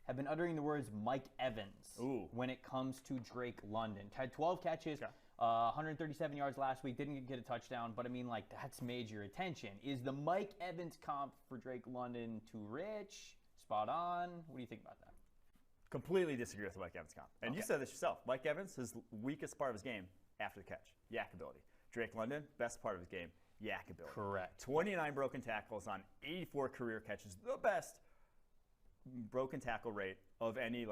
have been uttering the words Mike Evans when it comes to Drake London. Had 12 catches. Yeah. 137 yards last week, didn't get a touchdown, but I mean, that's major attention. Is the Mike Evans comp for Drake London too rich? Spot on? What do you think about that? Completely disagree with the Mike Evans comp. And you said this yourself. Mike Evans, his weakest part of his game, after the catch, yak ability. Drake London, best part of his game, yak ability. Correct. 29 broken tackles on 84 career catches, the best broken tackle rate of any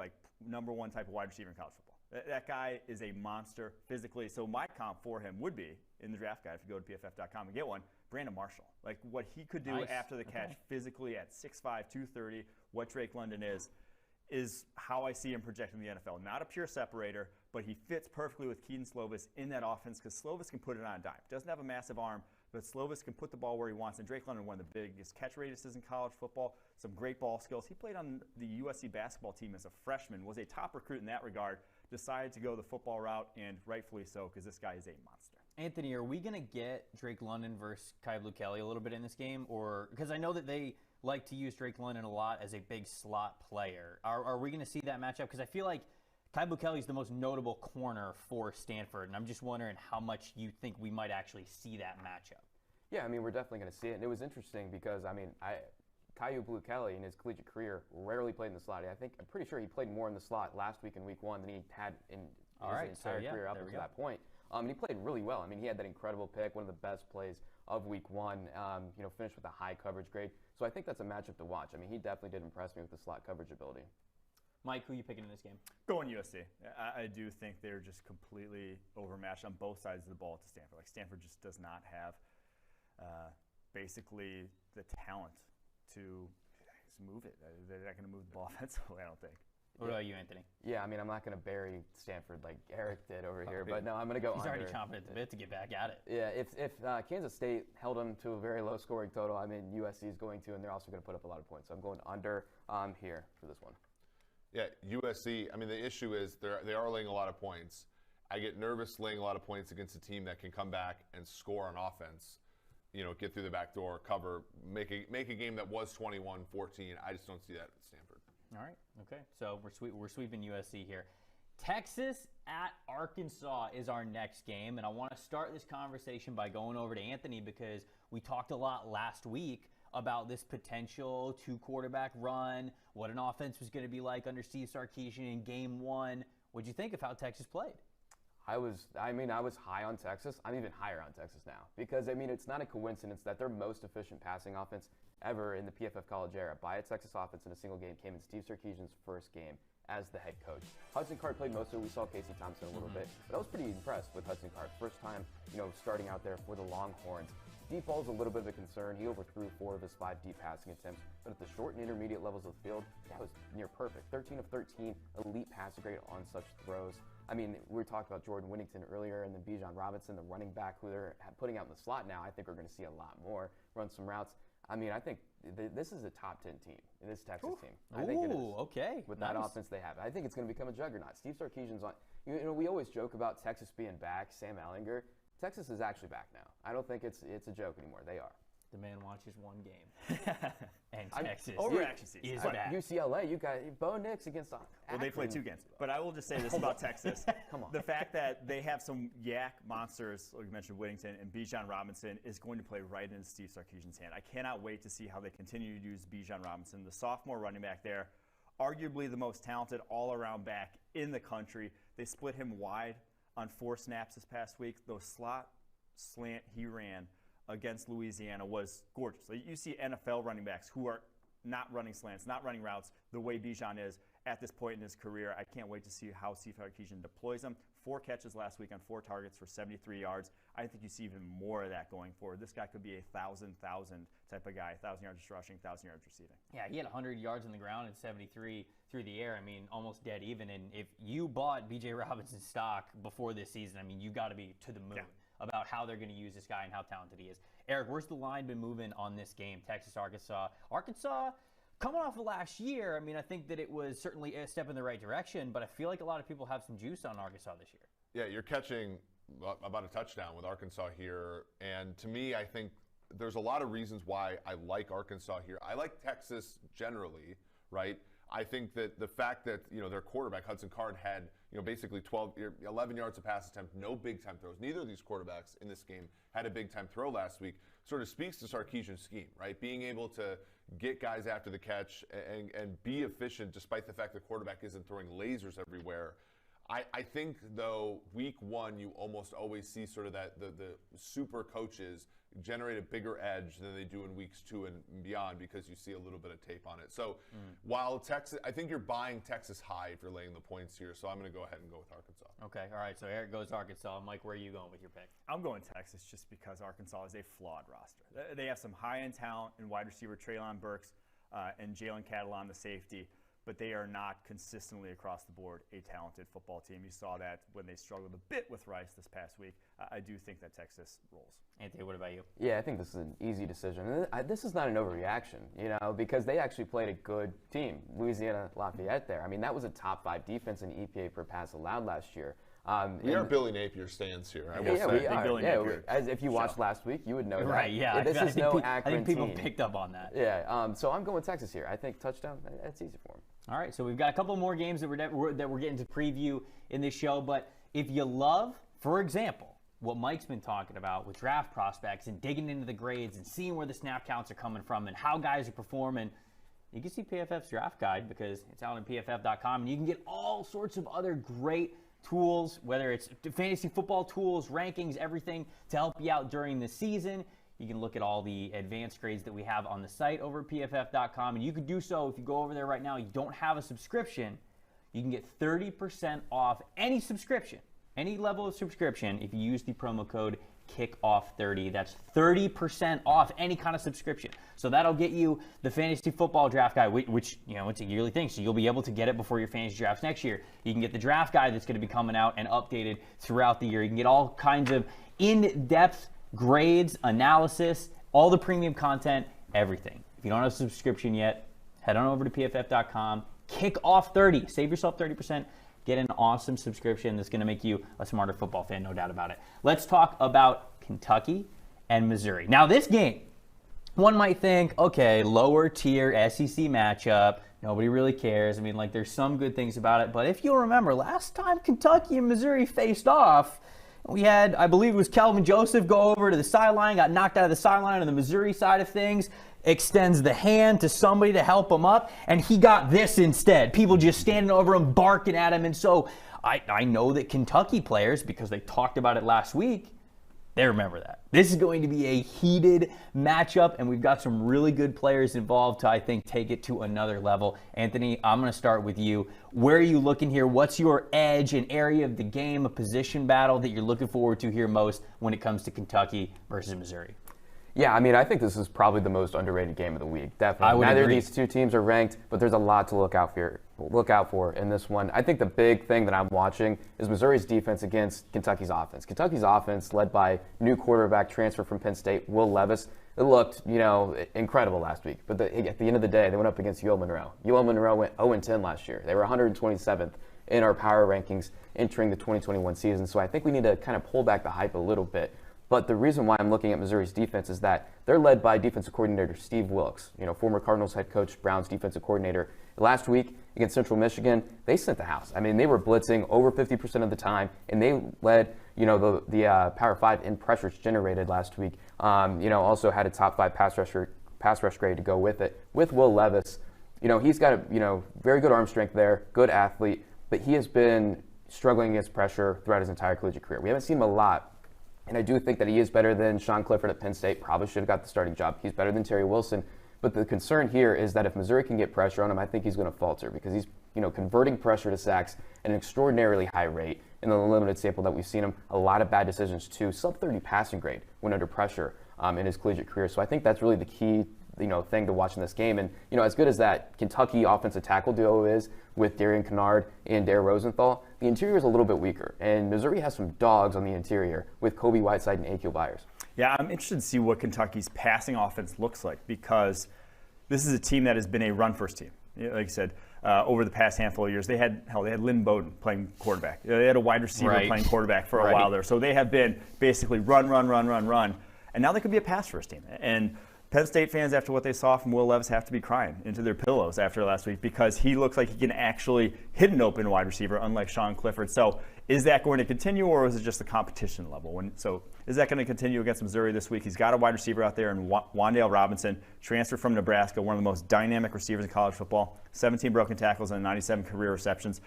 number 1 type of wide receiver in college football. That guy is a monster physically. So my comp for him would be, in the draft guide, if you go to pff.com and get one, Brandon Marshall. What he could do after the catch physically at 6'5", 230, what Drake London is how I see him projecting the NFL. Not a pure separator, but he fits perfectly with Keaton Slovis in that offense because Slovis can put it on a dime. Doesn't have a massive arm, but Slovis can put the ball where he wants. And Drake London, one of the biggest catch radiuses in college football, some great ball skills. He played on the USC basketball team as a freshman, was a top recruit in that regard, decided to go the football route, and rightfully so because this guy is a monster. Anthony, are we going to get Drake London versus Kai Blue Kelly a little bit in this game? Or because I know that they like to use Drake London a lot as a big slot player. Are we going to see that matchup? Because I feel like Kai Blue Kelly is the most notable corner for Stanford, and I'm just wondering how much you think we might actually see that matchup. Yeah, I mean, we're definitely going to see it. And it was interesting because, I mean, Kai Blue Kelly in his collegiate career rarely played in the slot. I'm pretty sure he played more in the slot last week in week 1 than he had in his entire career up until that point. And he played really well. I mean, he had that incredible pick, one of the best plays of week 1, finished with a high coverage grade. So I think that's a matchup to watch. I mean, he definitely did impress me with the slot coverage ability. Mike, who are you picking in this game? Going USC. I do think they're just completely overmatched on both sides of the ball to Stanford. Like, Stanford just does not have basically the talent to just move it. They're not going to move the ball offensively, I don't think. What about you, Anthony? Yeah, I mean, I'm not going to bury Stanford like Eric did over here, but no, I'm going to go He's under. already chomping at the bit to get back at it. Yeah, if Kansas State held them to a very low scoring total, I mean, USC is going to, and they're also going to put up a lot of points. So I'm going under here for this one. Yeah, USC, I mean, the issue is they are laying a lot of points. I get nervous laying a lot of points against a team that can come back and score on offense, get through the back door, cover, make a game that was 21-14. I just don't see that at Stanford. All right, okay. So we're sweeping USC here. Texas at Arkansas is our next game, and I want to start this conversation by going over to Anthony because we talked a lot last week about this potential 2-quarterback run, what an offense was going to be like under Steve Sarkisian in game 1. What'd you think of how Texas played? I was high on Texas. I'm even higher on Texas now because, I mean, it's not a coincidence that their most efficient passing offense ever in the PFF college era by a Texas offense in a single game came in Steve Sarkisian's first game as the head coach. Hudson Card played most of it. We saw Casey Thompson a little bit, but I was pretty impressed with Hudson Card. First time, starting out there for the Longhorns. Deep ball is a little bit of a concern. He overthrew 4 of his 5 deep passing attempts, but at the short and intermediate levels of the field, that was near perfect. 13 of 13, elite passing grade on such throws. I mean, we talked about Jordan Whittington earlier, and then Bijan Robinson, the running back who they're putting out in the slot now. I think we're going to see a lot more run some routes. I mean, I think this is a top 10 team. This Texas team. I think it is. Okay. With that offense they have. I think it's going to become a juggernaut. Steve Sarkisian's on. We always joke about Texas being back, Sam Ehlinger. Texas is actually back now. I don't think it's a joke anymore. They are. The man watches one game. And Texas is back. UCLA, you got Bo Nix against Akron. Well, they played 2 games. But I will just say this about Texas. Come on. The fact that they have some yak monsters, like you mentioned, Whittington and Bijan Robinson, is going to play right into Steve Sarkisian's hand. I cannot wait to see how they continue to use Bijan Robinson, the sophomore running back there, arguably the most talented all-around back in the country. They split him wide on 4 snaps this past week. Those slot slant he ran against Louisiana was gorgeous. So you see NFL running backs who are not running slants, not running routes the way Bijan is at this point in his career. I can't wait to see how Steve Sarkisian deploys them. 4 catches last week on 4 targets for 73 yards. I think you see even more of that going forward. This guy could be a 1,000 type of guy, 1,000 yards rushing, 1,000 yards receiving. Yeah, he had 100 yards on the ground and 73 through the air. I mean, almost dead even. And if you bought B.J. Robinson's stock before this season, I mean, you got to be to the moon about how they're going to use this guy and how talented he is. Eric, where's the line been moving on this game, Texas-Arkansas? Arkansas, coming off of last year, I mean, I think that it was certainly a step in the right direction, but I feel like a lot of people have some juice on Arkansas this year. Yeah, you're catching about a touchdown with Arkansas here, and to me, I think there's a lot of reasons why I like Arkansas here. I like Texas generally, right? I think that the fact that, their quarterback, Hudson Card, had, basically 11 yards of pass attempt, no big-time throws. Neither of these quarterbacks in this game had a big-time throw last week. Sort of speaks to Sarkisian's scheme, right? Being able to get guys after the catch and be efficient despite the fact the quarterback isn't throwing lasers everywhere. I think, though, week 1, you almost always see sort of that the super coaches generate a bigger edge than they do in weeks 2 and beyond because you see a little bit of tape on it. So while Texas, I think you're buying Texas high if you're laying the points here. So I'm going to go ahead and go with Arkansas. Okay, all right. So Eric goes Arkansas. Mike, where are you going with your pick? I'm going Texas just because Arkansas is a flawed roster. They have some high-end talent in wide receiver Treylon Burks and Jalen Catalon, the safety. but they are not consistently across the board a talented football team. You saw that when they struggled a bit with Rice this past week. I do think that Texas rolls. Anthony, what about you? Yeah, I think this is an easy decision. This is not an overreaction, because they actually played a good team, Louisiana Lafayette there. I mean, that was a top 5 defense in EPA per pass allowed last year. We are Billy Napier stands here. We are. As if you watched last week, you would know that. Right, yeah. This is no Akron I think people team. picked up on that. Yeah, so I'm going Texas here. I think touchdown, that's easy for them. All right, so we've got a couple more games that we're getting to preview in this show. But if you love, for example, what Mike's been talking about with draft prospects and digging into the grades and seeing where the snap counts are coming from and how guys are performing, you can see PFF's draft guide because it's out on PFF.com. And you can get all sorts of other great tools, whether it's fantasy football tools, rankings, everything to help you out during the season. You can look at all the advanced grades that we have on the site over at PFF.com. And you could do so if you go over there right now. You don't have a subscription. You can get 30% off any subscription, any level of subscription, if you use the promo code KICKOFF30. That's 30% off any kind of subscription. So that'll get you the fantasy football draft guide, which it's a yearly thing. So you'll be able to get it before your fantasy drafts next year. You can get the draft guide that's going to be coming out and updated throughout the year. You can get all kinds of in-depth grades, analysis, all the premium content, everything. If you don't have a subscription yet, head on over to PFF.com. KICKOFF30. Save yourself 30%. Get an awesome subscription that's going to make you a smarter football fan, no doubt about it. Let's talk about Kentucky and Missouri. Now, this game, one might think, okay, lower tier SEC matchup. Nobody really cares. I mean, there's some good things about it. But if you'll remember, last time Kentucky and Missouri faced off, we had, I believe it was Kelvin Joseph go over to the sideline, got knocked out of the sideline on the Missouri side of things, extends the hand to somebody to help him up, and he got this instead. People just standing over him, barking at him. And so I know that Kentucky players, because they talked about it last week, they remember that. This is going to be a heated matchup, and we've got some really good players involved to, I think, take it to another level. Anthony, I'm going to start with you. Where are you looking here? What's your edge, an area of the game, a position battle that you're looking forward to here most when it comes to Kentucky versus Missouri? Yeah, I mean, I think this is probably the most underrated game of the week. Definitely. Neither of these two teams are ranked, but there's a lot to look out for in this one. I think the big thing that I'm watching is Missouri's defense against Kentucky's offense. Kentucky's offense, led by new quarterback transfer from Penn State, Will Levis, it looked, incredible last week. But at the end of the day, they went up against UL Monroe. UL Monroe went 0-10 last year. They were 127th in our power rankings entering the 2021 season. So I think we need to kind of pull back the hype a little bit. But the reason why I'm looking at Missouri's defense is that they're led by defensive coordinator Steve Wilkes, former Cardinals head coach, Browns defensive coordinator. Last week against Central Michigan, they sent the house. I mean, they were blitzing over 50% of the time, and they led, the Power 5 in pressures generated last week. Also had a top 5 pass rush grade to go with it. With Will Levis, he's got a very good arm strength there, good athlete, but he has been struggling against pressure throughout his entire collegiate career. We haven't seen him a lot. And I do think that he is better than Sean Clifford at Penn State. Probably should have got the starting job. He's better than Terry Wilson. But the concern here is that if Missouri can get pressure on him, I think he's going to falter because he's, converting pressure to sacks at an extraordinarily high rate. In the limited sample that we've seen him, a lot of bad decisions too. Sub-30 passing grade when under pressure in his collegiate career. So I think that's really the key, thing to watch in this game. And, as good as that Kentucky offensive tackle duo is with Darian Kennard and Dare Rosenthal, the interior is a little bit weaker. And Missouri has some dogs on the interior with Kobe Whiteside and Akil Byers. Yeah, I'm interested to see what Kentucky's passing offense looks like because this is a team that has been a run-first team. Like I said, over the past handful of years, they had Lynn Bowden playing quarterback. They had a wide receiver playing quarterback for a while there. So they have been basically run. And now they could be a pass-first team. And Penn State fans, after what they saw from Will Levis, have to be crying into their pillows after last week because he looks like he can actually hit an open wide receiver, unlike Sean Clifford. So is that going to continue, or is it just a competition level? So is that going to continue against Missouri this week? He's got a wide receiver out there in Wandel Robinson, transferred from Nebraska, one of the most dynamic receivers in college football, 17 broken tackles and 97 career receptions.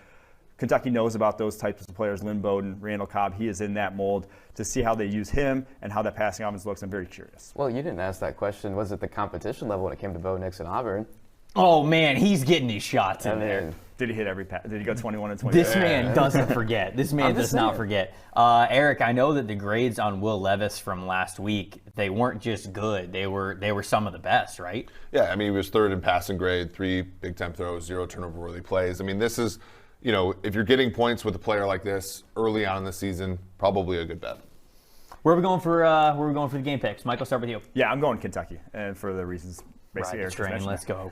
Kentucky knows about those types of players, Lynn Bowden, Randall Cobb. He is in that mold. To see how they use him and how that passing offense looks, I'm very curious. Well, you didn't ask that question. Was it the competition level when it came to Bo Nix and Auburn? Oh, man, he's getting his shots in there. Did he hit every pass? Did he go 21 and 20? This man doesn't forget. This man does not forget. Eric, I know that the grades on Will Levis from last week, they weren't just good. They were some of the best, right? Yeah, I mean, he was third in passing grade, 3 big time throws, 0 turnover-worthy plays. I mean, this is, if you're getting points with a player like this early on in the season, probably a good bet. Where are we going for the game picks? Mike, I'll start with you. Yeah, I'm going Kentucky, and for the reasons basically Right, Eric train. Let's go.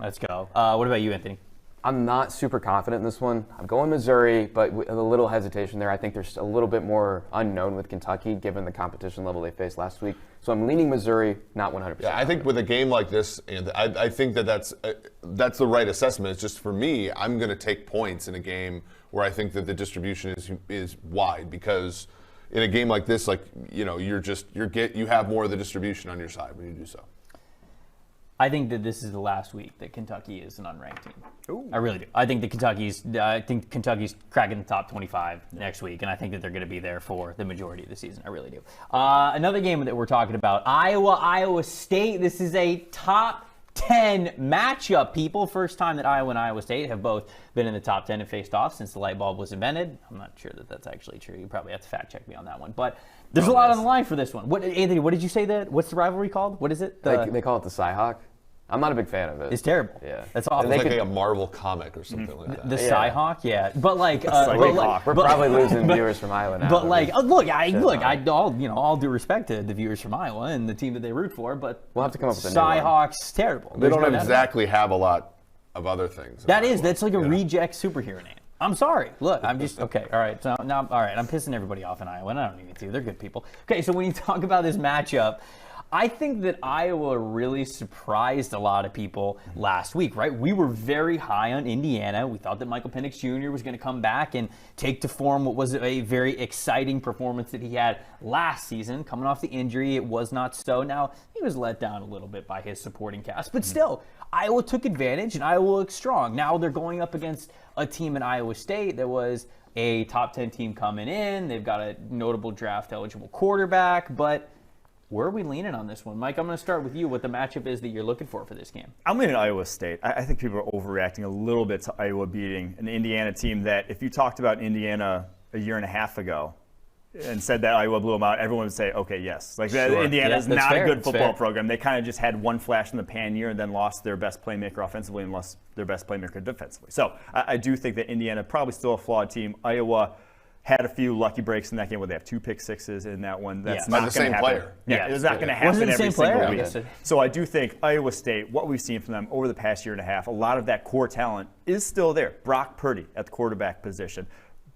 Let's go. What about you, Anthony? I'm not super confident in this one. I'm going Missouri, but with a little hesitation there. I think there's a little bit more unknown with Kentucky given the competition level they faced last week. So I'm leaning Missouri, not 100%. Yeah, I think with a game like this, and I think that's the right assessment. It's just for me, I'm going to take points in a game where I think that the distribution is wide, because in a game like this, you have more of the distribution on your side when you do so. I think that this is the last week that Kentucky is an unranked team. Ooh. I really do. I think Kentucky's cracking the top 25 next week, and I think that they're going to be there for the majority of the season. I really do. Another game that we're talking about, Iowa State. This is a top 10 matchup, people. First time that Iowa and Iowa State have both been in the top 10 and faced off since the light bulb was invented. I'm not sure that that's actually true. You probably have to fact check me on that one. But there's a lot on the line for this one. Anthony, what did you say what's the rivalry called? What is it? They call it the Cyhawk. I'm not a big fan of it. It's terrible. Yeah. That's awful. It's like a Marvel comic or something like that. The Cyhawk, yeah. But we're probably losing viewers from Iowa now. But all due respect to the viewers from Iowa and the team that they root for, but we'll have to come up with a new one. Cyhawk's terrible. They don't exactly have a lot of other things. That's like a reject superhero name. I'm sorry. Look, I'm just okay. All right. So now, all right. I'm pissing everybody off in Iowa, and I don't need to. They're good people. Okay. So when you talk about this matchup, I think that Iowa really surprised a lot of people last week, right? We were very high on Indiana. We thought that Michael Penix Jr. was going to come back and take to form what was a very exciting performance that he had last season. Coming off the injury, it was not so. Now, he was let down a little bit by his supporting cast, but still, Iowa took advantage and Iowa looked strong. Now they're going up against a team in Iowa State that was a top 10 team coming in. They've got a notable draft-eligible quarterback, but where are we leaning on this one? Mike, I'm going to start with you, what the matchup is that you're looking for this game. I'm leaning Iowa State. I think people are overreacting a little bit to Iowa beating an Indiana team that, if you talked about Indiana a year and a half ago and said that Iowa blew them out, everyone would say, okay, yes. Like, sure. Indiana is not a good football program. They kind of just had one flash in the pan year and then lost their best playmaker offensively and lost their best playmaker defensively. So I do think that Indiana probably still a flawed team. Iowa had a few lucky breaks in that game where they have 2 pick sixes in that one. That's not going to happen. Player. Yeah, it's not going to happen every single week. So I do think Iowa State, what we've seen from them over the past year and a half, a lot of that core talent is still there. Brock Purdy at the quarterback position.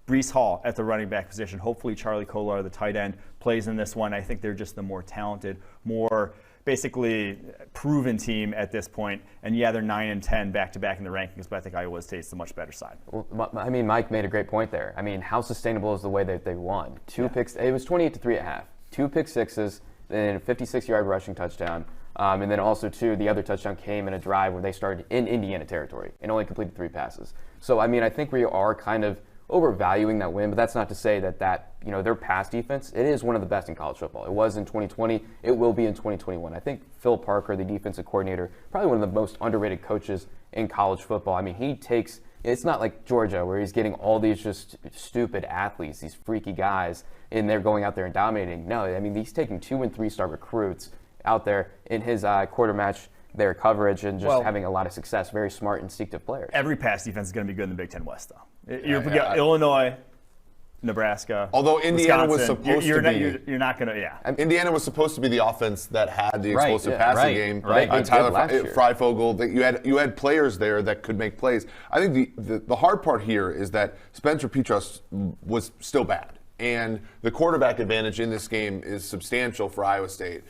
Breece Hall at the running back position. Hopefully Charlie Kolar, the tight end, plays in this one. I think they're just the more talented, more basically proven team at this point. And yeah, they're 9 and 10 back-to-back in the rankings, but I think Iowa State's the much better side. Well, I mean, Mike made a great point there. I mean, how sustainable is the way that they won? 2 picks. It was 28-3 at half. 2 pick sixes, then a 56-yard rushing touchdown. And then also, too, the other touchdown came in a drive where they started in Indiana territory and only completed 3 passes. So, I mean, I think we are kind of overvaluing that win, but that's not to say that their pass defense, it is one of the best in college football. It was in 2020. It will be in 2021. I think Phil Parker, the defensive coordinator, probably one of the most underrated coaches in college football. I mean, it's not like Georgia where he's getting all these just stupid athletes, these freaky guys, and they're going out there and dominating. No, I mean, he's taking 2- and 3-star recruits out there in his quarter match, their coverage, and just having a lot of success. Very smart, instinctive players. Every pass defense is going to be good in the Big Ten West, though. Illinois, Nebraska. Although Indiana Wisconsin, was supposed to be, you're not going to, Indiana was supposed to be the offense that had the explosive passing game. Right. Tyler Freifogel, you had players there that could make plays. I think the hard part here is that Spencer Petras was still bad, and the quarterback advantage in this game is substantial for Iowa State.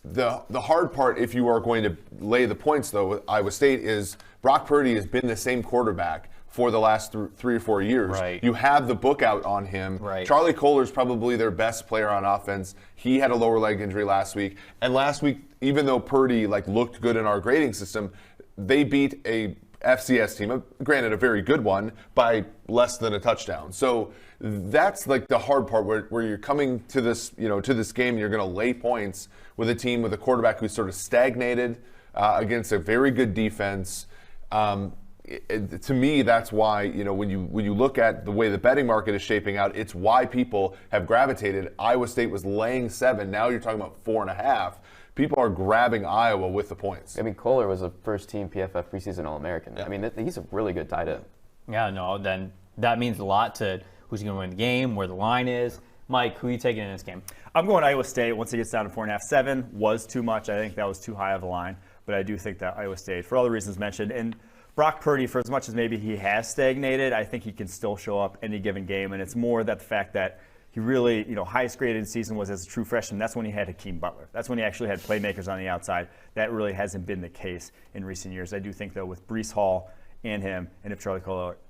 The hard part, if you are going to lay the points, though, with Iowa State, is Brock Purdy has been the same quarterback for the last 3 or 4 years. Right. You have the book out on him. Right. Charlie Kolar is probably their best player on offense. He had a lower leg injury last week. And last week, even though Purdy looked good in our grading system, they beat a FCS team, granted a very good one, by less than a touchdown. So that's the hard part where you're coming to this, to this game, and you're going to lay points with a team with a quarterback who's sort of stagnated. against a very good defense. To me, that's why, when you look at the way the betting market is shaping out, it's why people have gravitated. Iowa State was laying 7. Now you're talking about 4.5. People are grabbing Iowa with the points. I mean, Kohler was a first-team PFF preseason All-American. Yeah. I mean, he's a really good tight end. Yeah, no, then that means a lot to who's going to win the game, where the line is. Mike, who are you taking in this game? I'm going Iowa State. Once it gets down to 4.5, 7 was too much. I think that was too high of a line. But I do think that Iowa State, for all the reasons mentioned, and Brock Purdy, for as much as maybe he has stagnated, I think he can still show up any given game. And it's more that the fact that he really, highest graded season was as a true freshman. That's when he had Hakeem Butler. That's when he actually had playmakers on the outside. That really hasn't been the case in recent years. I do think, though, with Breece Hall and him, and if Charlie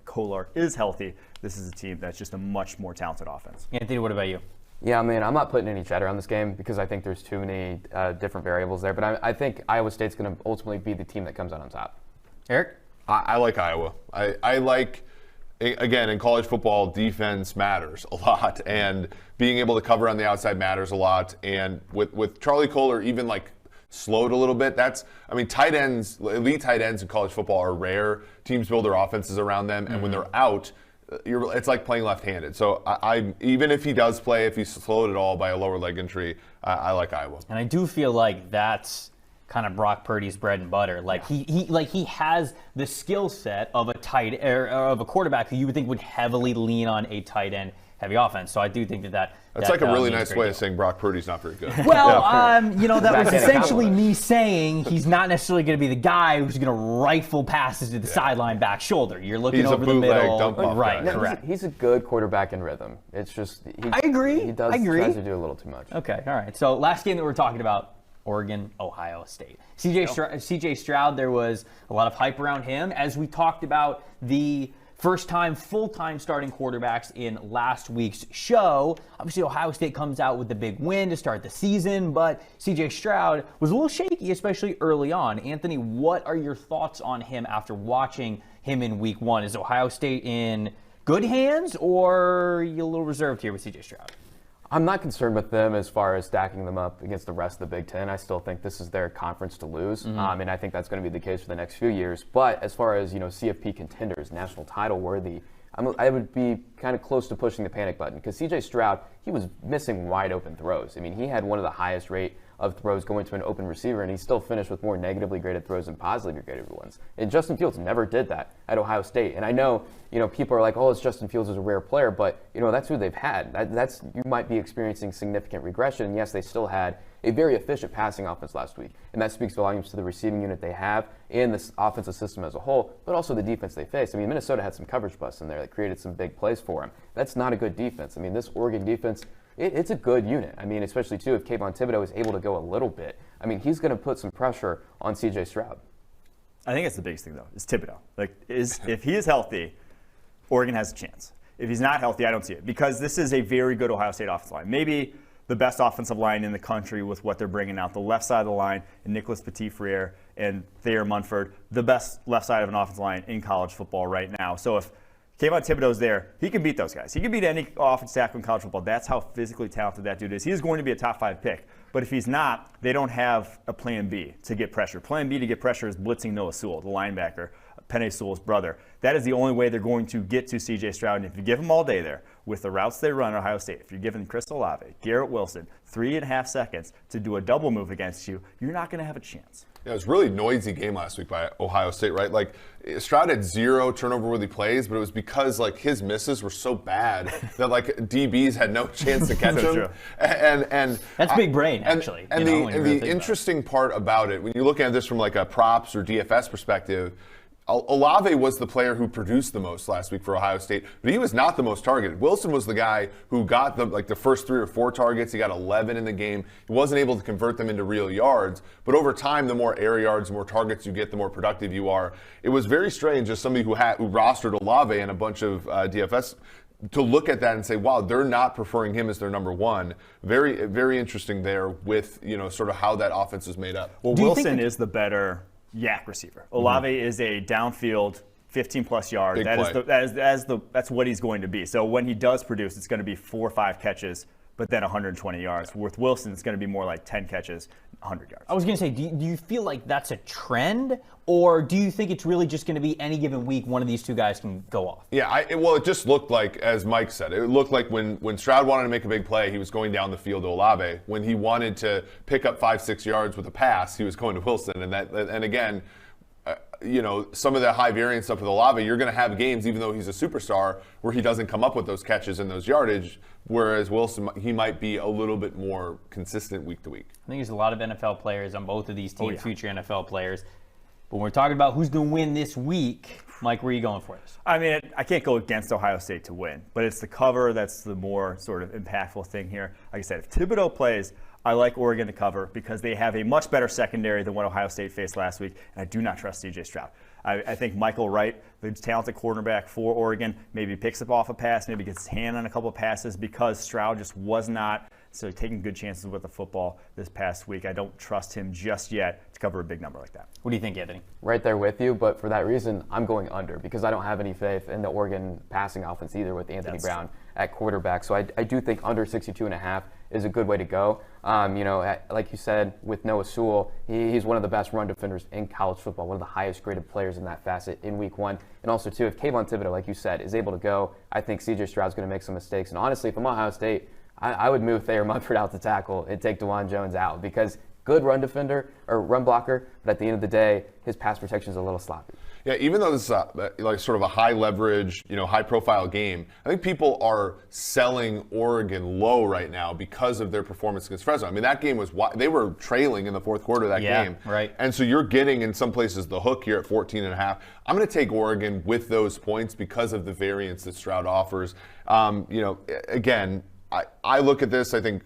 Kolar is healthy, this is a team that's just a much more talented offense. Anthony, what about you? Yeah, I mean, I'm not putting any cheddar on this game because I think there's too many different variables there. But I think Iowa State's going to ultimately be the team that comes out on top. Eric? I like Iowa. I like, again, in college football, defense matters a lot. And being able to cover on the outside matters a lot. And with Charlie Kolar even slowed a little bit. Tight ends, elite tight ends in college football are rare. Teams build their offenses around them. And when they're out, it's like playing left-handed. So even if he does play, if he's slowed at all by a lower leg injury, I like Iowa. And I do feel like that's kind of Brock Purdy's bread and butter. He has the skill set of a quarterback who you would think would heavily lean on a tight end heavy offense. So I do think that that's like a really nice way of saying Brock Purdy's not very good. Well, that was essentially me saying he's not necessarily going to be the guy who's going to rifle passes to the sideline back shoulder. You're looking over the middle. Right, correct. He's a good quarterback in rhythm. It's just I agree. He tries to do a little too much. Okay, all right. So last game that we're talking about, Oregon, Ohio State. CJ Stroud, there was a lot of hype around him as we talked about the first-time, full-time starting quarterbacks in last week's show. Obviously, Ohio State comes out with the big win to start the season, but CJ Stroud was a little shaky, especially early on. Anthony, what are your thoughts on him after watching him in week 1? Is Ohio State in good hands, or are you a little reserved here with CJ Stroud? I'm not concerned with them as far as stacking them up against the rest of the Big Ten. I still think this is their conference to lose, and I think that's going to be the case for the next few years. But as far as CFP contenders, national title worthy, I would be kind of close to pushing the panic button because CJ Stroud, he was missing wide open throws. I mean, he had one of the highest rate of throws going to an open receiver, and he still finished with more negatively graded throws than positively graded ones. And Justin Fields never did that at Ohio State. And I know, people are like, oh, it's Justin Fields is a rare player, but, that's who they've had. You might be experiencing significant regression. And yes, they still had a very efficient passing offense last week. And that speaks volumes to the receiving unit they have and the offensive system as a whole, but also the defense they face. I mean, Minnesota had some coverage busts in there that created some big plays for him. That's not a good defense. I mean, this Oregon defense, it's a good unit. I mean, especially, too, if Kayvon Thibodeau is able to go a little bit. I mean, he's going to put some pressure on C.J. Stroud. I think that's the biggest thing, though, is Thibodeau. If he is healthy, Oregon has a chance. If he's not healthy, I don't see it. Because this is a very good Ohio State offensive line. Maybe the best offensive line in the country with what they're bringing out. The left side of the line, and Nicholas Petit-Frere and Thayer Munford, the best left side of an offensive line in college football right now. So if Kayvon Thibodeau's there, he can beat those guys. He can beat any offensive tackle in college football. That's how physically talented that dude is. He is going to be a top 5 pick. But if he's not, they don't have a plan B to get pressure. Plan B to get pressure is blitzing Noah Sewell, the linebacker, Penei Sewell's brother. That is the only way they're going to get to C.J. Stroud. And if you give them all day there, with the routes they run at Ohio State, if you're giving Chris Olave, Garrett Wilson 3.5 seconds to do a double move against you, you're not going to have a chance. Yeah, it was a really noisy game last week by Ohio State, right? Stroud had 0 turnover-worthy plays, but it was because his misses were so bad that DBs had no chance to catch him. True. And that's big brain, actually. And the interesting part about it, when you look at this from a props or DFS perspective, Olave was the player who produced the most last week for Ohio State, but he was not the most targeted. Wilson was the guy who got the first 3 or 4 targets. He got 11 in the game. He wasn't able to convert them into real yards, but over time, the more air yards, the more targets you get, the more productive you are. It was very strange as somebody who rostered Olave and a bunch of DFS to look at that and say, wow, they're not preferring him as their number 1. Very, very interesting there with, sort of how that offense is made up. Well, Wilson is the better yak receiver. Olave is a downfield 15-plus yard. That's what he's going to be. So when he does produce, it's going to be 4 or 5 catches but then 120 yards. With Wilson, it's going to be more like 10 catches, 100 yards. I was going to say, do you feel like that's a trend, or do you think it's really just going to be any given week one of these two guys can go off? Yeah, it just looked like, as Mike said, it looked like when Stroud wanted to make a big play, he was going down the field to Olave. When he wanted to pick up 5-6 yards with a pass, he was going to Wilson. And again, some of the high variance stuff with Olave, you're going to have games, even though he's a superstar, where he doesn't come up with those catches and those yardage, whereas Wilson, he might be a little bit more consistent week to week. I think there's a lot of NFL players on both of these teams, future NFL players. But when we're talking about who's going to win this week, Mike, where are you going for this? I mean, I can't go against Ohio State to win, but it's the cover that's the more sort of impactful thing here. Like I said, if Thibodeau plays, I like Oregon to cover because they have a much better secondary than what Ohio State faced last week, and I do not trust C.J. Stroud. I think Michael Wright, the talented quarterback for Oregon, maybe picks up off a pass, maybe gets his hand on a couple of passes because Stroud just was not taking good chances with the football this past week. I don't trust him just yet to cover a big number like that. What do you think, Anthony? Right there with you, but for that reason, I'm going under because I don't have any faith in the Oregon passing offense either with Anthony Brown at quarterback. So I do think under 62.5 is a good way to go. Like you said, with Noah Sewell, he's one of the best run defenders in college football, one of the highest graded players in that facet in week one. And also, too, if Kayvon Thibodeau, like you said, is able to go, I think C.J. Stroud's going to make some mistakes. And honestly, if I'm Ohio State, I would move Thayer Munford out to tackle and take DeJuan Jones out because good run defender or run blocker, but at the end of the day, his pass protection is a little sloppy. Yeah, even though this is like sort of a high leverage, high profile game, I think people are selling Oregon low right now because of their performance against Fresno. I mean, that game they were trailing in the fourth quarter of that game. Right. And so you're getting in some places the hook here at 14.5. I'm going to take Oregon with those points because of the variance that Stroud offers. Again, I look at this, I think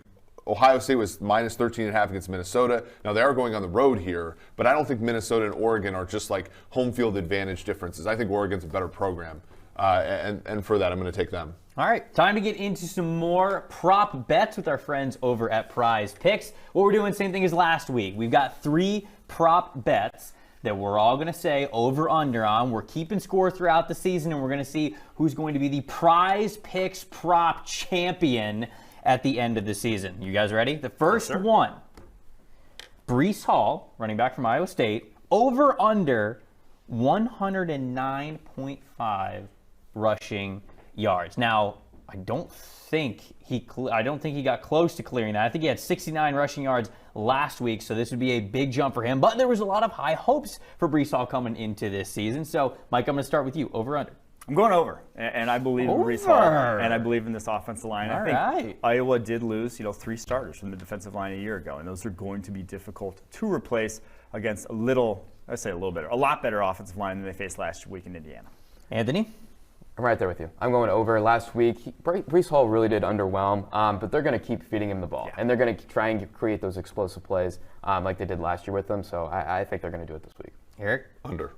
Ohio State was minus 13.5 against Minnesota. Now, they are going on the road here, but I don't think Minnesota and Oregon are just like home field advantage differences. I think Oregon's a better program, and for that, I'm going to take them. All right, time to get into some more prop bets with our friends over at Prize Picks. What we're doing, same thing as last week. We've got 3 prop bets that we're all going to say over-under on. We're keeping score throughout the season, and we're going to see who's going to be the Prize Picks prop champion at the end of the season. You guys ready? The first one, Breece Hall, running back from Iowa State, over-under 109.5 rushing yards. Now, I don't think he got close to clearing that. I think he had 69 rushing yards last week, so this would be a big jump for him. But there was a lot of high hopes for Breece Hall coming into this season. So, Mike, I'm going to start with you. Over-under. I'm going over, and I believe in Breece Hall, and I believe in this offensive line. I think Iowa did lose, 3 starters from the defensive line a year ago, and those are going to be difficult to replace against a lot better offensive line than they faced last week in Indiana. Anthony? I'm right there with you. I'm going over. Last week, Breece Hall really did underwhelm, but they're going to keep feeding him the ball, and they're going to try and create those explosive plays like they did last year with them, so I think they're going to do it this week. Eric? Under?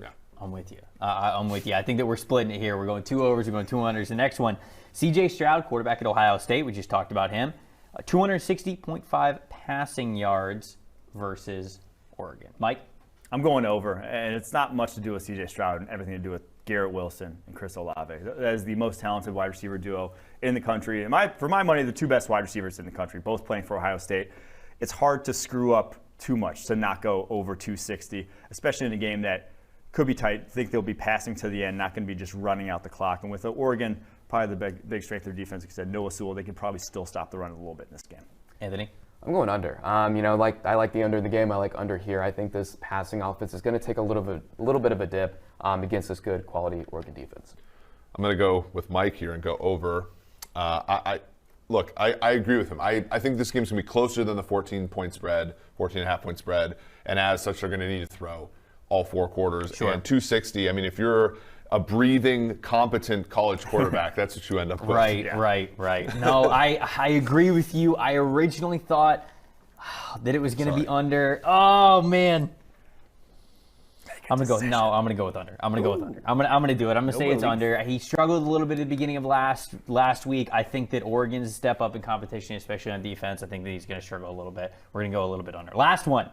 Yeah. I'm with you. I'm with you. I think that we're splitting it here. We're going 2 overs. We're going 2 unders. The next one, C.J. Stroud, quarterback at Ohio State. We just talked about him. 260.5 passing yards versus Oregon. Mike? I'm going over, and it's not much to do with C.J. Stroud and everything to do with Garrett Wilson and Chris Olave. That is the most talented wide receiver duo in the country. And for my money, the 2 best wide receivers in the country, both playing for Ohio State. It's hard to screw up too much to not go over 260, especially in a game that could be tight. I think they'll be passing to the end, not going to be just running out the clock. And with Oregon, probably the big strength of their defense, like I said, Noah Sewell, they can probably still stop the run a little bit in this game. Anthony? I'm going under. I like the under in the game. I like under here. I think this passing offense is going to take a little bit of a dip against this good quality Oregon defense. I'm going to go with Mike here and go over. I agree with him. I think this game's going to be closer than the 14-point spread, 14.5-point spread, and as such, they're going to need to throw all 4 quarters. Sure. And 260, I mean, if you're a breathing, competent college quarterback, that's what you end up with. Right. No, I agree with you. I originally thought that it was going to be under. Oh, man. I'm going to go with under. I'm going to go with under. I'm going to do it. I'm going to say it's under. He struggled a little bit at the beginning of last week. I think that Oregon's step up in competition, especially on defense. I think that he's going to struggle a little bit. We're going to go a little bit under. Last one.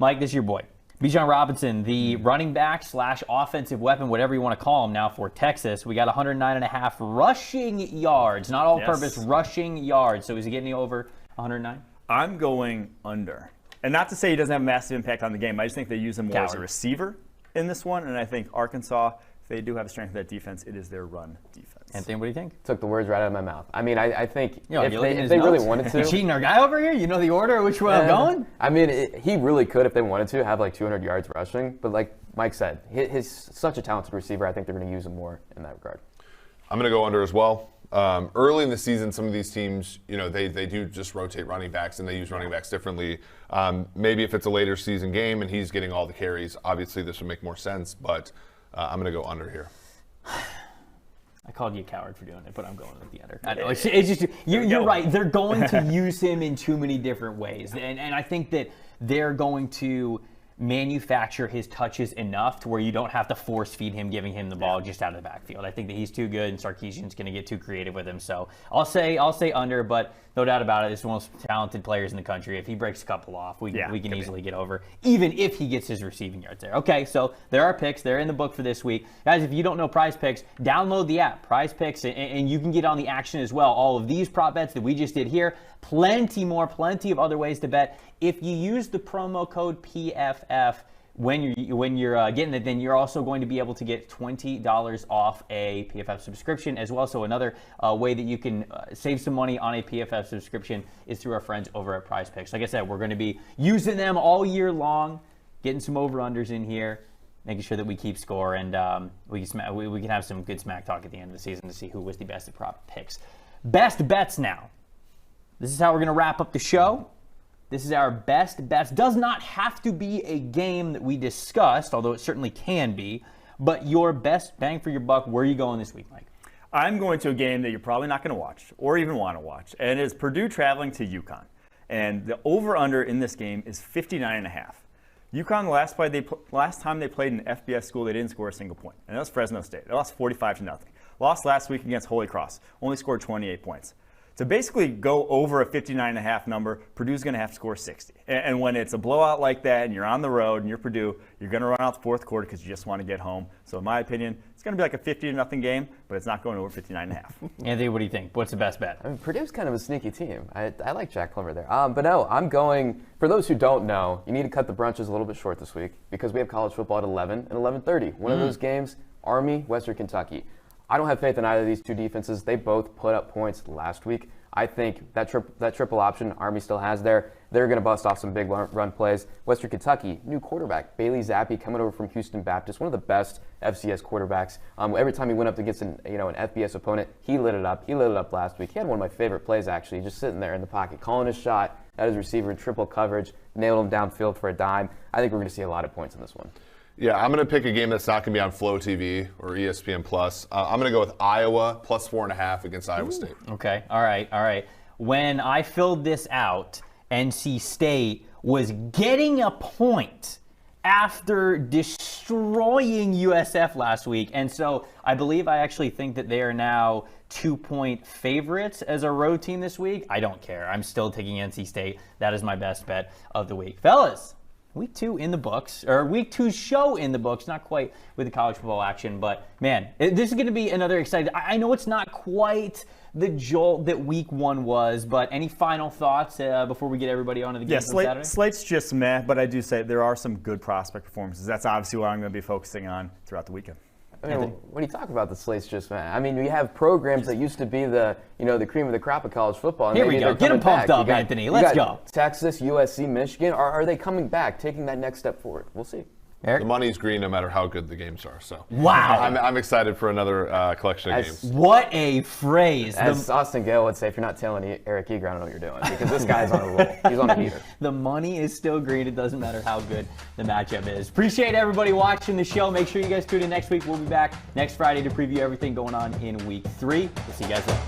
Mike, this is your boy. Bijan Robinson, the running back / offensive weapon, whatever you want to call him now for Texas. We got 109.5 rushing yards, not all-purpose rushing yards. So is he getting over 109? I'm going under. And not to say he doesn't have a massive impact on the game. I just think they use him more as a receiver in this one. And I think Arkansas, if they do have a strength of that defense, it is their run defense. Anthony, what do you think? Took the words right out of my mouth. I mean, I think if they really wanted to. You cheating our guy over here? You know the order which way I'm going? I mean, he really could, if they wanted to, have like 200 yards rushing. But like Mike said, he's such a talented receiver. I think they're going to use him more in that regard. I'm going to go under as well. Early in the season, some of these teams, they do just rotate running backs, and they use running backs differently. Maybe if it's a later season game and he's getting all the carries, obviously this would make more sense. But I'm going to go under here. I called you a coward for doing it, but I'm going with the under. I know. It's just you're right. They're going to use him in too many different ways, and I think that they're going to manufacture his touches enough to where you don't have to force feed him, giving him the ball just out of the backfield. I think that he's too good, and Sarkisian's going to get too creative with him. So I'll say under, but no doubt about it, this is one of the most talented players in the country. If he breaks a couple off, we can easily get over, even if he gets his receiving yards there. Okay, so there are picks. They're in the book for this week. Guys, if you don't know Prize Picks, download the app, Prize Picks, and you can get on the action as well. All of these prop bets that we just did here, plenty of other ways to bet. If you use the promo code PFF when you're getting it, then you're also going to be able to get $20 off a PFF subscription as well. So another way that you can save some money on a PFF subscription is through our friends over at Prize Picks. Like I said, we're going to be using them all year long, getting some over-unders in here, making sure that we keep score, and we can have some good smack talk at the end of the season to see who was the best at prop picks. Best bets now. This is how we're going to wrap up the show. This is our best bets. Does not have to be a game that we discussed, although it certainly can be. But your best bang for your buck, where are you going this week, Mike? I'm going to a game that you're probably not going to watch or even want to watch, and it's Purdue traveling to UConn. And the over-under in this game is 59.5. UConn, last time they played in an FBS school, they didn't score a single point. And that was Fresno State. They lost 45-0. Lost last week against Holy Cross. Only scored 28 points. To basically go over a 59.5 number, Purdue's going to have to score 60. And when it's a blowout like that and you're on the road and you're Purdue, you're going to run out the fourth quarter because you just want to get home. So in my opinion, it's going to be like a 50-0 game, but it's not going over 59.5. Anthony, what do you think? What's the best bet? I mean, Purdue's kind of a sneaky team. I like Jack Plummer there. But no, I'm going, for those who don't know, you need to cut the brunches a little bit short this week because we have college football at 11 and 11:30. One of those games, Army, Western Kentucky. I don't have faith in either of these two defenses. They both put up points last week. I think that triple option Army still has there, they're going to bust off some big run plays. Western Kentucky, new quarterback, Bailey Zappi, coming over from Houston Baptist, one of the best FCS quarterbacks. Every time he went up against an FBS opponent, he lit it up. He lit it up last week. He had one of my favorite plays, actually, just sitting there in the pocket, calling his shot at his receiver in triple coverage, nailed him downfield for a dime. I think we're going to see a lot of points in this one. Yeah, I'm going to pick a game that's not going to be on Flow TV or ESPN Plus. I'm going to go with Iowa plus 4.5 against Iowa State. Okay, all right. When I filled this out, NC State was getting a point after destroying USF last week. And so I believe I actually think that they are now 2-point favorites as a road team this week. I don't care. I'm still taking NC State. That is my best bet of the week. Fellas, Week 2 in the books, or Week 2 show in the books, not quite with the college football action, but man, this is going to be another exciting. I know it's not quite the jolt that Week 1 was, but any final thoughts before we get everybody onto the game on Saturday? Slate's just meh, but I do say there are some good prospect performances. That's obviously what I'm going to be focusing on throughout the weekend. I mean, when you talk about the slates just, man, I mean, we have programs that used to be the cream of the crop of college football. And here we go. Get them pumped up, Anthony. Let's go. Texas, USC, Michigan. Are they coming back, taking that next step forward? We'll see. Eric? The money's green no matter how good the games are. So wow, I'm excited for another collection of games. What a phrase! As Austin Gale would say, if you're not telling Eric Eager, I don't know what you're doing, because this guy's on a roll. He's on a heater. The money is still green. It doesn't matter how good the matchup is. Appreciate everybody watching the show. Make sure you guys tune in next week. We'll be back next Friday to preview everything going on in Week 3. We'll see you guys then.